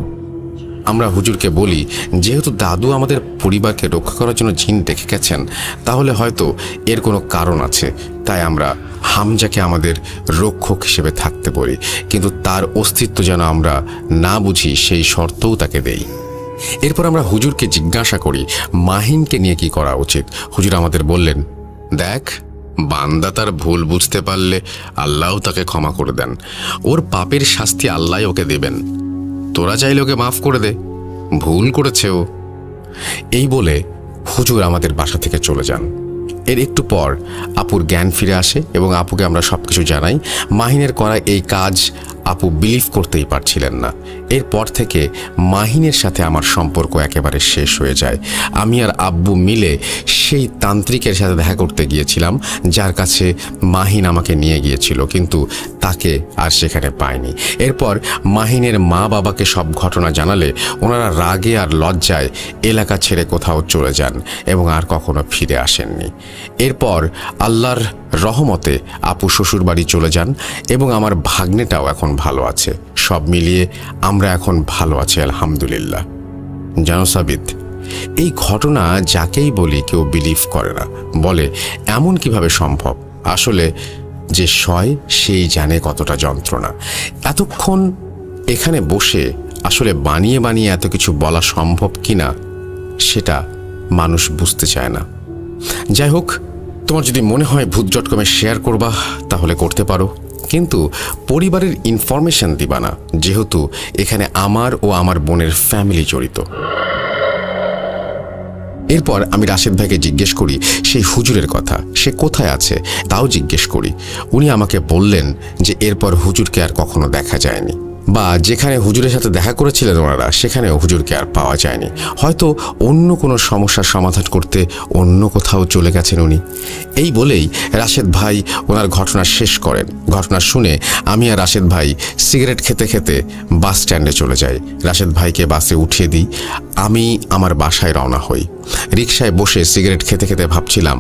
S1: আমরা হুজুরকে বলি, যেহেতু দাদু আমাদের পরিবারকে রক্ষা করার জন্য জিন ডেকে গেছেন, তাহলে হয়তো এর কোনো কারণ আছে। তাই আমরা হামজাকে আমাদের রক্ষক হিসেবে থাকতে বলি, কিন্তু তার অস্তিত্ব যেন আমরা না বুঝি সেই শর্তও তাকে দেই। এরপর আমরা হুজুরকে জিজ্ঞাসা করি মাহিনকে নিয়ে কি করা উচিত। হুজুর আমাদের বললেন, দেখ, বান্দা তার ভুল বুঝতে পারলে আল্লাহও তাকে ক্ষমা করে দেন। ওর পাপের শাস্তি আল্লাহ ওকে দেবেন। তোরা চাইলে ওকে মাফ করে দে, ভুল করেছে ও। এই বলে হুজুর আমাদের বাসা থেকে চলে যান। এর একটু পর আপুর জ্ঞান ফিরে আসে এবং আপুকে আমরা সব কিছু জানাই। মাহিনের করা এই কাজ আপু বিলিভ করতেই পারছিলেন না। এরপর থেকে মাহিনের সাথে আমার সম্পর্ক একেবারে শেষ হয়ে যায়। আমি আর আব্বু মিলে সেই তান্ত্রিকের সাথে দেখা করতে গিয়েছিলাম, যার কাছে মাহিন আমাকে নিয়ে গিয়েছিল, কিন্তু তাকে আর সেখানে পাইনি। এরপর মাহিনের মা বাবাকে সব ঘটনা জানালে ওনারা রাগে আর লজ্জায় এলাকা ছেড়ে কোথাও চলে যান এবং আর কখনো ফিরে আসেননি। এরপর আল্লাহর রহমতে আপু শ্বশুর বাড়ি চলে যান এবং আমার ভাগ্নেটাও এখন ভালো আছে। সব মিলিয়ে আমরা এখন ভালো আছি আলহামদুলিল্লাহ। জানো সাবিত, এই ঘটনা যাকেই বলি কেউ বিলিভ করে না, বলে এমন কিভাবে সম্ভব। আসলে যে সয় সেই জানে কতটা যন্ত্রণা। এতক্ষণ এখানে বসে আসলে বানিয়ে বানিয়ে এত কিছু বলা সম্ভব কিনা সেটা মানুষ বুঝতে চায় না। যাই হোক, তোমার যদি মনে হয় ভূত.com-এ শেয়ার করবা তাহলে করতে পারো, কিন্তু পরিবারের ইনফরমেশন দিবা না, যেহেতু এখানে আমার ও আমার বোনের ফ্যামিলি জড়িত। এরপর আমি রাশেদ ভাইকে জিজ্ঞেস করি সেই হুজুরের কথা, সে কোথায় আছে তাও জিজ্ঞেস করি। উনি আমাকে বললেন যে এরপর হুজুরকে আর কখনো দেখা যায়নি, বা যেখানে হুজুরের সাথে দেখা করেছিলেন ওনারা সেখানেও হুজুরকে আর পাওয়া যায়নি। হয়তো অন্য কোনো সমস্যার সমাধান করতে অন্য কোথাও চলে গেছেন উনি। এই বলেই রাশেদ ভাই ওনার ঘটনা শেষ করেন। ঘটনা শুনে আমি আর রাশেদ ভাই সিগারেট খেতে খেতে বাস স্ট্যান্ডে চলে যাই। রাশেদ ভাইকে বাসে উঠিয়ে দিই, আমি আমার বাসায় রওনা হই। রিকশায় বসে সিগারেট খেতে খেতে ভাবছিলাম,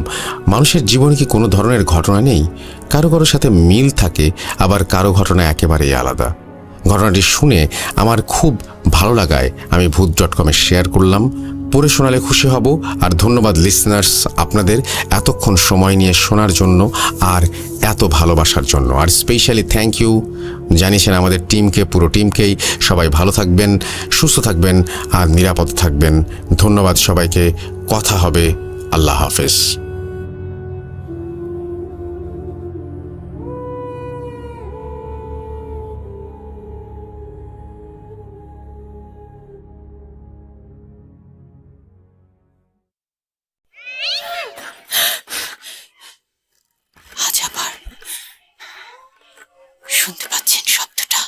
S1: মানুষের জীবনে কি কোনো ধরনের ঘটনা নেই? কারো কারোর সাথে মিল থাকে, আবার কারো ঘটনা একেবারেই আলাদা। ঘটনাটি শুনে আমার খুব ভালো লাগায় আমি ভূত.com-এ শেয়ার করলাম। পড়ে শোনালে খুশি হব। আর ধন্যবাদ লিসনার্স, আপনাদের এতক্ষণ সময় নিয়ে শোনার জন্য আর এত ভালোবাসার জন্য। আর স্পেশালি থ্যাংক ইউ জানিয়েছেন আমাদের টিমকে, পুরো টিমকেই। সবাই ভালো থাকবেন, সুস্থ থাকবেন আর নিরাপদ থাকবেন। ধন্যবাদ সবাইকে। কথা হবে। আল্লাহ হাফেজ।
S2: আজ আবার শুনতে পাচ্ছেন শব্দটা?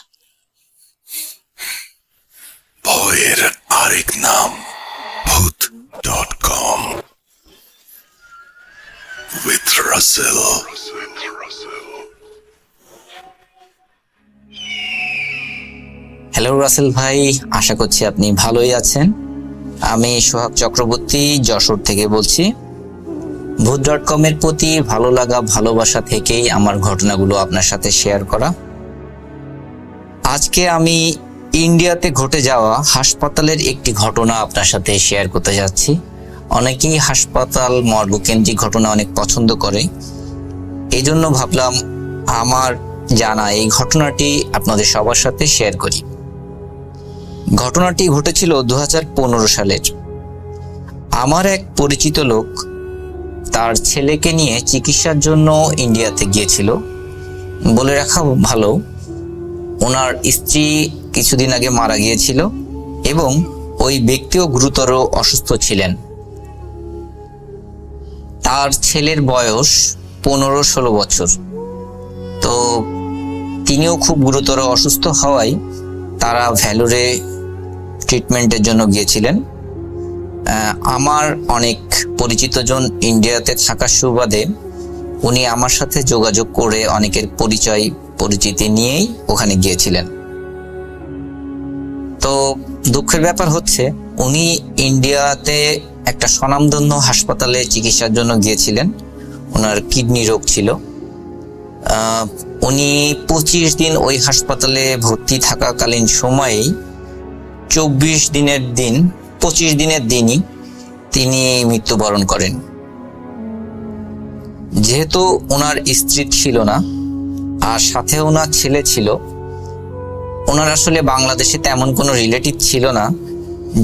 S3: ভয়ের আরেক নাম ভূত.com with Russell.
S4: হ্যালো রাসেল ভাই, আশা করছি আপনি ভালোই আছেন। আমি সোহাগ চক্রবর্তী যশোর থেকে বলছি। ভূত.com-এর প্রতি ভালো লাগা, ভালোবাসা থেকেই আমার ঘটনাগুলো আপনার সাথে শেয়ার করা। আজকে আমি ইন্ডিয়াতে ঘটে যাওয়া হাসপাতালের একটি ঘটনা আপনার সাথে শেয়ার করতে যাচ্ছি। অনেকেই হাসপাতাল মর্গকেন্দ্রিক ঘটনা অনেক পছন্দ করে, এই জন্য ভাবলাম আমার জানা এই ঘটনাটি আপনাদের সবার সাথে শেয়ার করি। ঘটনাটি ঘটেছিল 2015 সালের। আমার এক পরিচিত লোক তার ছেলেকে নিয়ে চিকিৎসার জন্য ইন্ডিয়াতে গিয়েছিল। বলে রাখা ভালো, ওনার স্ত্রী কিছুদিন আগে মারা গিয়েছিল এবং ওই ব্যক্তিও গুরুতর অসুস্থ ছিলেন। তার ছেলের বয়স 15-16 বছর। তো তিনিও খুব গুরুতর অসুস্থ হওয়ায় তারা ভ্যালুরে ট্রিটমেন্টের জন্য গিয়েছিলেন। আমার অনেক পরিচিতজন ইন্ডিয়াতে থাকার সুবাদে উনি আমার সাথে যোগাযোগ করে অনেকের পরিচয় পরিচিতি নিয়েই ওখানে গিয়েছিলেন। তো দুঃখের ব্যাপার হচ্ছে উনি ইন্ডিয়াতে একটা স্বনামধন্য হাসপাতালে চিকিৎসার জন্য গিয়েছিলেন। ওনার কিডনি রোগ ছিল। উনি 25 দিন ওই হাসপাতালে ভর্তি থাকাকালীন সময়েই 25 দিনের দিনই তিনি মৃত্যুবরণ করেন। যেহেতু ওনার স্ত্রী ছিল না আর সাথে ওনার ছেলে ছিল, ওনার আসলে বাংলাদেশে তেমন কোনো রিলেটিভ ছিল না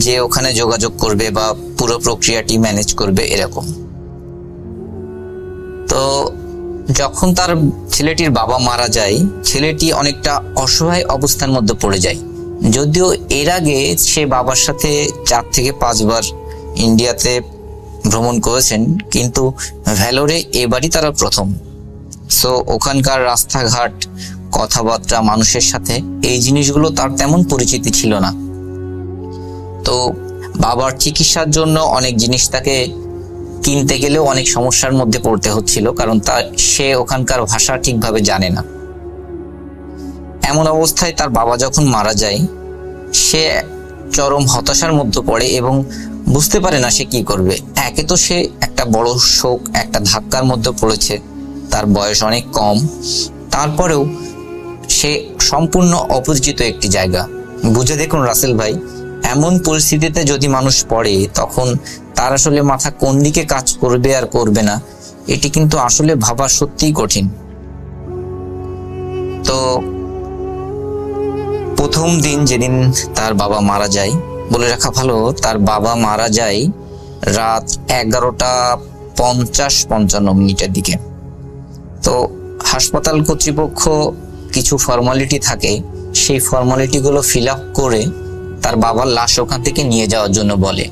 S4: যে ওখানে যোগাযোগ করবে বা পুরো প্রক্রিয়াটি ম্যানেজ করবে এরকম। তো যখন তার ছেলেটির বাবা মারা যায়, ছেলেটি অনেকটা অসহায় অবস্থার মধ্যে পড়ে যায়। যদিও এর আগে সে বাবার সাথে 4 থেকে 5 বার ইন্ডিয়াতে ভ্রমণ করেছেন, কিন্তু ভ্যালোরে এবারই তারা প্রথম। সো ওখানকার রাস্তাঘাট, কথাবার্তা, মানুষের সাথে এই জিনিসগুলো তার তেমন পরিচিতি ছিল না। তো বাবার চিকিৎসার জন্য অনেক জিনিস তাকে কিনতে গেলেও অনেক সমস্যার মধ্যে পড়তে হচ্ছিল, কারণ সে ওখানকার ভাষা ঠিকভাবে জানে না। এমন অবস্থায় তার বাবা যখন মারা যায়, সে চরম হতাশার মধ্যে পড়ে এবং বুঝতে পারে না সে কি করবে। একে তো সে একটা বড় শোক, একটা ধাক্কার মধ্যে পড়েছে, তার বয়স অনেক কম, তারপরেও সে সম্পূর্ণ অপরিচিত একটি জায়গা। বুঝে দেখুন রাসেল ভাই, এমন পরিস্থিতিতে যদি মানুষ পড়ে, তখন তার আসলে মাথা কোন দিকে কাজ করবে আর করবে না, এটি কিন্তু আসলে ভাবা সত্যিই কঠিন। তো প্রথম দিন যেদিন তার বাবা মারা যায়, বলে রাখা ভালো, তার বাবা মারা যায় রাত 11:50-55 দিকে। তো হাসপাতাল কর্তৃপক্ষ কিছু ফর্মালিটি থাকে, সেই ফর্মালিটিগুলো ফিল আপ করে তার বাবার লাশ ওখান থেকে নিয়ে যাওয়ার জন্য বলে।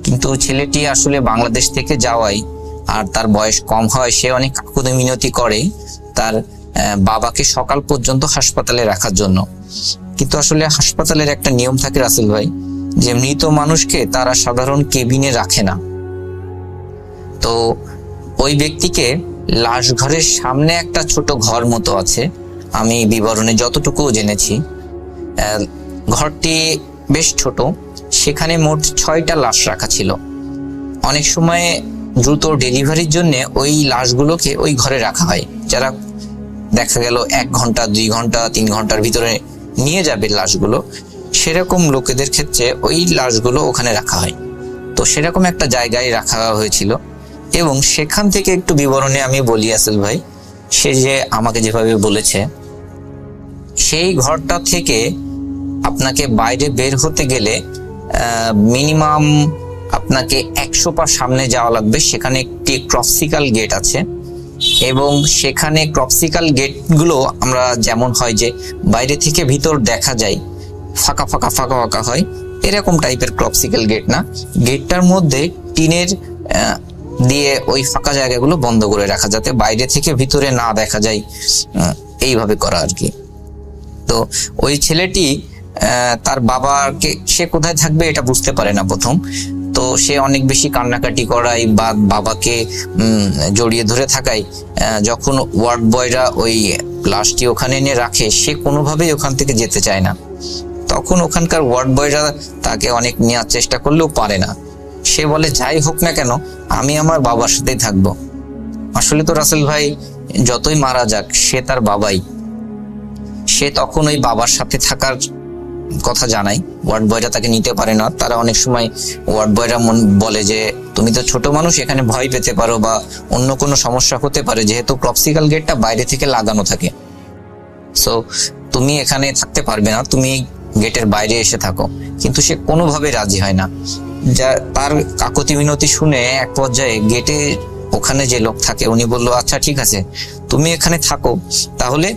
S4: কিন্তু ছেলেটি আসলে বাংলাদেশ থেকে যাওয়ায় আর তার বয়স কম হয়, সে অনেক কাকুতি মিনতি করে তার বাবাকে সকাল পর্যন্ত হাসপাতালে রাখার জন্য। কিন্তু আসলে হাসপাতালের একটা নিয়ম থাকে রাসেল ভাই, যে মৃত মানুষকে তারা সাধারণ কেবিনে রাখে না। তো ওই ব্যক্তিকে লাশ ঘরের সামনে একটা ছোট ঘর মতো আছে, আমি বিবরণে যতটুকু জেনেছি, ঘরটি বেশ ছোট, সেখানে মোট 6টা লাশ রাখা ছিল। অনেক সময় দ্রুত ডেলিভারির জন্য ওই লাশগুলোকে ওই ঘরে রাখা হয়, যারা দেখা গেল 1 ঘন্টা, 2 ঘন্টা, 3 ঘন্টার ভিতরে নিয়ে যাবে লাশগুলো, সেরকম লোকেদের ক্ষেত্রে ওই লাশগুলো ওখানে রাখা হয়। তো সেরকম একটা জায়গায় রাখা হয়েছিল। এবং সেখান থেকে একটু বিবরণে আমি বলি আসল ভাই, সে যে আমাকে যেভাবে বলেছে, সেই ঘরটা থেকে আপনাকে বাইরে বের হতে গেলে মিনিমাম আপনাকে 100 পা সামনে যাওয়া লাগবে। সেখানে একটি ক্রপসিকাল গেট আছে, এবং সেখানে ক্রপসিকাল গেটগুলো আমরা যেমন হয় যে বাইরে থেকে ভিতর দেখা যায়, ফাঁকা ফাঁকা ফাঁকা ফাঁকা হয়, এরকম টাইপের ক্রপসিকাল গেট না। গেটটার মধ্যে টিনের দিয়ে ওই ফাঁকা জায়গাগুলো বন্ধ করে রাখা, যাতে বাইরে থেকে ভিতরে না দেখা যায়, এইভাবে করা আর কি। তো ওই ছেলেটি তার বাবাকে, সে কোথায় থাকবে এটা বুঝতে পারে না প্রথম। তো সে অনেক বেশি কান্নাকাটি করায় বা বাবাকে জড়িয়ে ধরে থাকায়, যখন ওয়ার্ড বয়রা ওই লাশটি ওখানে এনে রাখে, সে কোনোভাবেই ওখান থেকে যেতে চায় না। তখন ওখানকার ওয়ার্ড বয়রা তাকে অনেক নেওয়ার চেষ্টা করলেও পারে না। সে বলে, যাই হোক না কেন, আমি আমার বাবার সাথেই থাকবো। আসলে তো রাসেল ভাই, যতই মারা যাক, সে তার বাবাই। সে তখন ওই বাবার সাথে থাকার কথা জানাই, ওয়ার্ড বয়রা তাকে নিতে পারে না। তারা অনেক সময় ওয়ার্ড বয়রা বলে যে, তুমি তো ছোট মানুষ, এখানে ভয় পেতে পারো বা অন্য কোনো সমস্যা হতে পারে, যেহেতু ক্রপসিকাল গেটটা বাইরে থেকে লাগানো থাকে, সো তুমি এখানে থাকতে পারবে না, তুমি গেটের বাইরে এসে থাকো। কিন্তু সে কোনোভাবে রাজি হয় না। যা তার কাকুতি মিনতি শুনে এক পর্যায়ে গেটে ওখানে যে লোক থাকে, উনি বললো, আচ্ছা ঠিক আছে, তুমি এখানে থাকো, তাহলে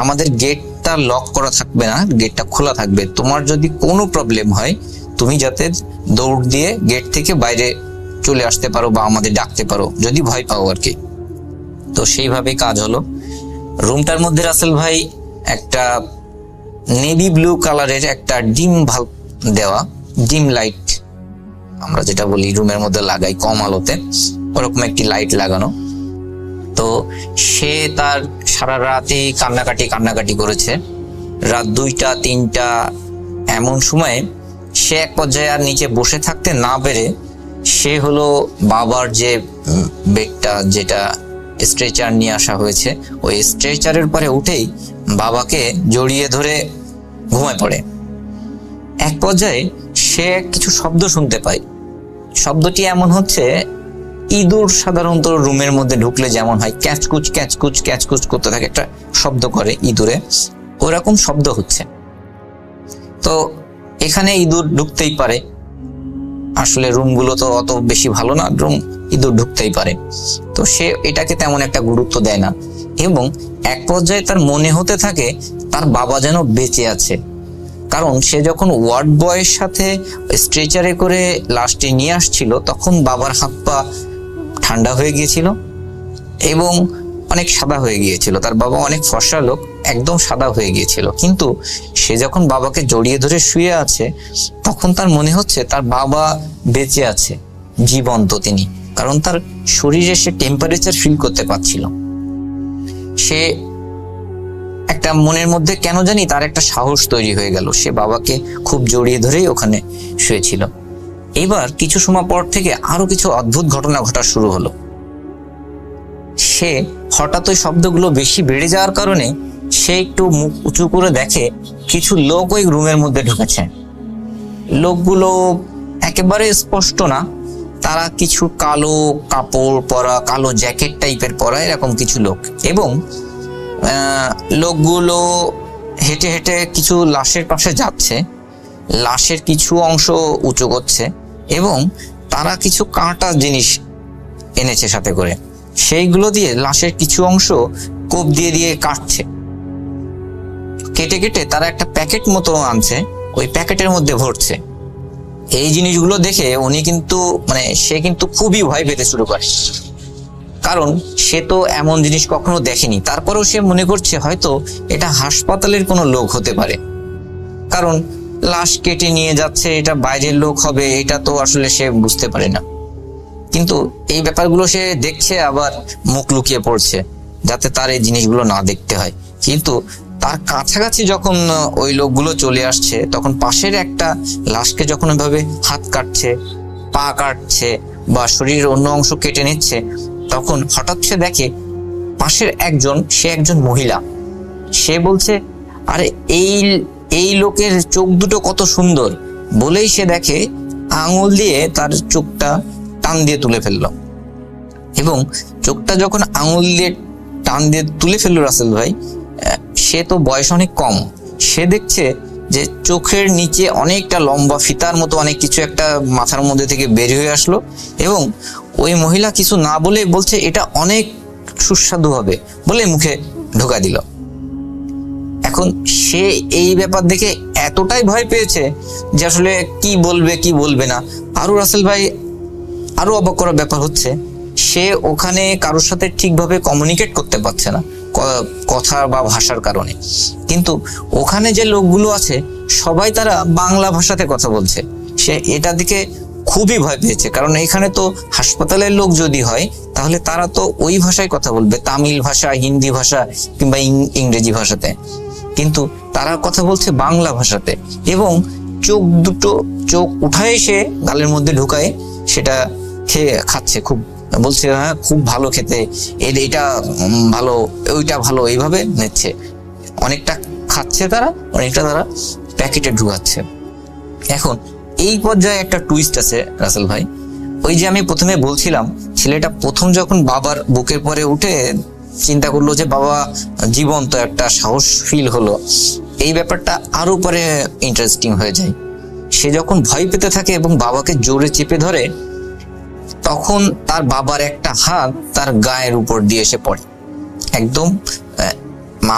S4: আমাদের গেটটা লক করা থাকবে না, গেটটা খোলা থাকবে। তোমার যদি কোনো প্রবলেম হয়, তুমি যাতে দৌড় দিয়ে গেট থেকে বাইরে চলে আসতে পারো বা আমাদের ডাকতে পারো, যদি ভয় পাও আর কি। তো সেইভাবে কাজ হলো। রুমটার মধ্যে রাসেল ভাই একটা নেভি ব্লু কালারের একটা ডিম ভাল্ব দেওয়া, ডিম লাইট আমরা যেটা বলি রুমের মধ্যে লাগাই কম আলোতে, ওরকম একটি লাইট লাগানো। তো সে তার সারা রাতেই কান্নাকাটি করেছে। রাত 2টা 3টা এমন সময়ে সে এক পর্যায়ে আর নিচে বসে থাকতে না পেরে, সে হলো বাবার যে বেডটা, যেটা স্ট্রেচার নিয়ে আসা হয়েছে, ওই স্ট্রেচারের পরে উঠেই বাবাকে জড়িয়ে ধরে ঘুমায় পড়ে। এক পর্যায়ে সে কিছু শব্দ শুনতে পায়। শব্দটি এমন হচ্ছে, ইঁদুর সাধারণত রুমের মধ্যে ঢুকলে যেমন হয়, ক্যাচকুচ ক্যাচকুচ ক্যাচকুচ করতে থাকে, একটা শব্দ করে ইঁদুরে, ওরকম শব্দ হচ্ছে। তো এখানে ইঁদুর ঢুকতেই পারে, আসলে রুমগুলো তো অত বেশি ভালো না, রুম ইঁদুর ঢুকতেই পারে। তো সে এটাকে তেমন একটা গুরুত্ব দেয় না, এবং এক পর্যায়ে তার মনে হতে থাকে তার বাবা যেন বেঁচে আছে, কারণ সে যখন ওয়ার্ড বয়ের সাথে স্ট্রেচারে করে লাশটি নিয়ে আসছিল তখন বাবার হাত পা ঠান্ডা হয়ে গিয়েছিল এবং অনেক সাদা হয়ে গিয়েছিল। তার বাবা অনেক ফর্সা লোক, একদম সাদা হয়ে গিয়েছিল। কিন্তু সে যখন বাবাকে জড়িয়ে ধরে শুয়ে আছে তখন তার মনে হচ্ছে তার বাবা বেঁচে আছে, জীবন্ত তিনি, কারণ তার শরীরে সে টেম্পারেচার ফিল করতে পারছিল। সে একটা মনের মধ্যে কেন জানি তার একটা সাহস তৈরি হয়ে গেল, সে বাবাকে খুব জড়িয়ে ধরেই ওখানে শুয়েছিল। এবার কিছু সময় পর থেকে আরো কিছু অদ্ভুত ঘটনা ঘটা শুরু হলো। সে হঠাৎ ওই শব্দগুলো বেশি বেড়ে যাওয়ার কারণে সে একটু মুখ উঁচু করে দেখে কিছু লোক ওই রুমের মধ্যে ঢুকেছে। লোকগুলো একেবারে স্পষ্ট না, তারা কিছু কালো কাপড় পরা, কালো জ্যাকেট টাইপের পরা, এরকম কিছু লোক। এবং লোকগুলো হেঁটে হেঁটে কিছু লাশের পাশে যাচ্ছে, লাশের কিছু অংশ উঁচু করছে এবং তারা কিছু কাঁটা জিনিস এনেছে সাথে করে, সেইগুলো দিয়ে লাশের কিছু অংশ কোপ দিয়ে দিয়ে কাটছে। কেটে কেটে তারা একটা প্যাকেট মতো আনছে, ওই প্যাকেটের মধ্যে ভরছে। এই জিনিসগুলো দেখে উনি কিন্তু সে কিন্তু খুবই ভয় পেতে শুরু করে, কারণ সে তো এমন জিনিস কখনো দেখেনি। তারপরেও সে মনে করছে হয়তো এটা হাসপাতালের কোনো লোক হতে পারে, কারণ লাশ কেটে নিয়ে যাচ্ছে, এটা বাইরের লোক হবে এটা তো আসলে সে বুঝতে পারে না। কিন্তু এই ব্যাপারগুলো সে দেখছে, আবার মুখ লুকিয়ে পড়ছে যাতে তার এই জিনিসগুলো না দেখতে হয়। কিন্তু তার কাছাকাছি যখন ওই লোকগুলো চলে আসছে তখন পাশের একটা লাশকে যখন ওইভাবে হাত কাটছে, পা কাটছে বা শরীরের অন্য অংশ কেটে নিচ্ছে, তখন হঠাৎ সে দেখে পাশের সে একজন মহিলা। সে বলছে, আরে এই লোকের চোখ দুটো কত সুন্দর, বলেই সে দেখে আঙুল দিয়ে তার চোখটা টান দিয়ে তুলে ফেললো। এবং চোখটা যখন আঙুল দিয়ে টান দিয়ে তুলে ফেললো রাসেল ভাই, সে তো বয়স অনেক কম, সে দেখছে যে চোখের নিচে অনেকটা লম্বা ফিতার মতো অনেক কিছু একটা মাথার মধ্যে থেকে বের হয়ে আসলো। এবং ওই মহিলা কিছু না বলে বলছে এটা অনেক সুস্বাদু হবে বলে মুখে ঢোকা দিল। এখন সে এই ব্যাপার দেখে এতটাই ভয় পেয়েছে যে আসলে কি বলবে কি বলবে না। আরো রাসেল ভাই আরো অবাক করার ব্যাপার হচ্ছে, সে ওখানে কারোর সাথে ঠিকভাবে কমিউনিকেট করতে পারছে না কথা বা ভাষার কারণে। কিন্তু ওখানে যে লোকগুলো আছে সবাই তারা বাংলা ভাষাতে কথা বলছে। সে এটা দেখে খুবই ভয় পেয়েছে, কারণ এখানে তো হাসপাতালের লোক যদি হয় তাহলে তারা তো ওই ভাষায় কথা বলবে, তামিল ভাষা, হিন্দি ভাষা কিংবা ইংরেজি ভাষাতে। কিন্তু তারা কথা বলছে বাংলা ভাষাতে। এবং চোখ উঠায় সে গালের মধ্যে ঢুকায় সেটা খেয়ে খাচ্ছে, খুব বলছে হ্যাঁ খুব ভালো খেতে, এটা ভালো, ওইটা ভালো, এইভাবে নিচ্ছে। অনেকটা খাচ্ছে তারা, অনেকটা তারা প্যাকেটে ঢুকাচ্ছে। এখন এই পর্যায়ে একটা টুইস্ট আছে রাসেল ভাই। ওই যে আমি প্রথমে বলছিলাম ছেলেটা প্রথম যখন বাবার বুকের পরে উঠে চিন্তা করলো যে বাবা জীবন্ত, একটা সাহস ফিল হলো, এই ব্যাপারটা আরো পরে ইন্টারেস্টিং হয়ে যায়। সে যখন ভয় পেতে থাকে এবং বাবাকে জোরে চেপে ধরে তখন তার বাবার একটা হাত তার গায়ের উপর দিয়ে এসে পড়ে। একদম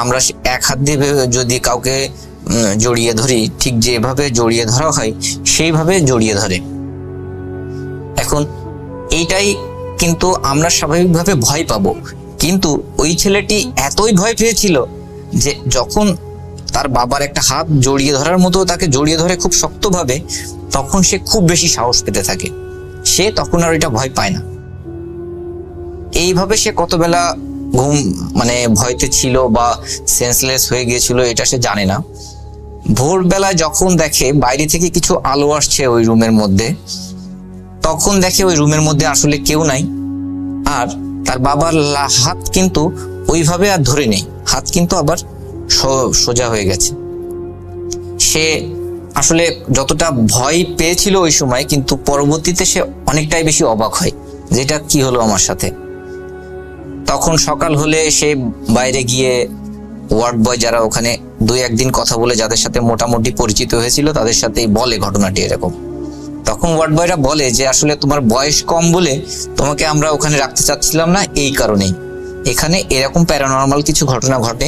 S4: আমরা এক হাত দিয়ে যদি কাউকে জড়িয়ে ধরি, ঠিক যেভাবে জড়িয়ে ধরা হয় সেইভাবে জড়িয়ে ধরে। এখন এইটাই কিন্তু আমরা স্বাভাবিকভাবে ভয় পাবো, কিন্তু ওই ছেলেটি এতই ভয় পেয়েছিল যে যখন তার বাবার একটা হাত জড়িয়ে ধরার মতো তাকে জড়িয়ে ধরে খুব শক্তভাবে, তখন সে খুব বেশি সাহস পেতে থাকে। সে তখন আর এটা ভয় পায় না। এইভাবে সে কত বেলা ভয়তে ছিল বা সেন্সলেস হয়ে গিয়েছিল এটা সে জানে না। ভোরবেলায় যখন দেখে বাইরে থেকে কিছু আলো আসছে ওই রুমের মধ্যে, তখন দেখে ওই রুমের মধ্যে আসলে কেউ নাই। আর তার বাবার হাত কিন্তু ওইভাবে আর ধরে নেই, হাত কিন্তু আবার সোজা হয়ে গেছে। সে আসলে যতটা ভয় পেয়েছিল ওই সময়, কিন্তু পরবর্তীতে সে অনেকটাই বেশি অবাক হয় যেটা কি হলো আমার সাথে। তখন সকাল হলে সে বাইরে গিয়ে ওয়ার্ড বয় যারা ওখানে 2-1 দিন কথা বলে যাদের সাথে মোটামুটি পরিচিত হয়েছিল তাদের সাথেই বলে ঘটনাটি এরকম। তখন ওয়ার্ড বয়রা বলে যে আসলে তোমার বয়স কম বলে তোমাকে আমরা ওখানে রাখতে চাচ্ছিলাম না, এই কারণেই। এখানে এরকম প্যারানর্মাল কিছু ঘটনা ঘটে,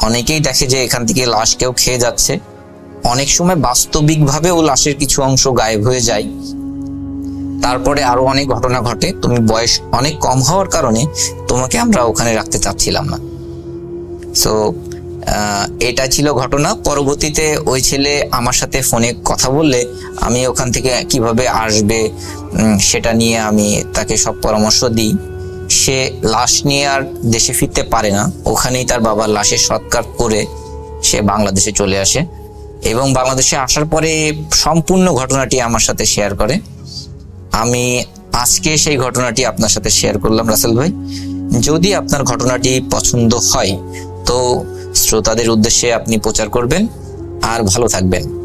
S4: অনেকেই দেখে যে এখান থেকে লাশ কেউ খেয়ে যাচ্ছে, অনেক সময় বাস্তবিকভাবেও লাশের কিছু অংশ গায়েব হয়ে যায়। তারপরে আরো অনেক ঘটনা ঘটে। তুমি বয়স অনেক কম হওয়ার কারণে তোমাকে আমরা ওখানে রাখতে চাচ্ছিলাম না। সো এটা ছিল ঘটনা। পরবর্তীতে ওই ছেলে আমার সাথে ফোনে কথা বললে আমি ওখান থেকে কিভাবে আসবে সেটা নিয়ে আমি তাকে সব পরামর্শ দিই। সে লাশ নিয়ে আর দেশে ফিরতে পারে না, ওখানেই তার বাবার লাশের সৎকার করে সে বাংলাদেশে চলে আসে এবং বাংলাদেশে আসার পরে সম্পূর্ণ ঘটনাটি আমার সাথে শেয়ার করে। আমি আজকে সেই ঘটনাটি আপনার সাথে শেয়ার করলাম রাসেল ভাই। যদি আপনার ঘটনাটি পছন্দ হয় তো শ্রোতাদের উদ্দেশ্যে আপনি প্রচার করবেন। আর ভালো থাকবেন।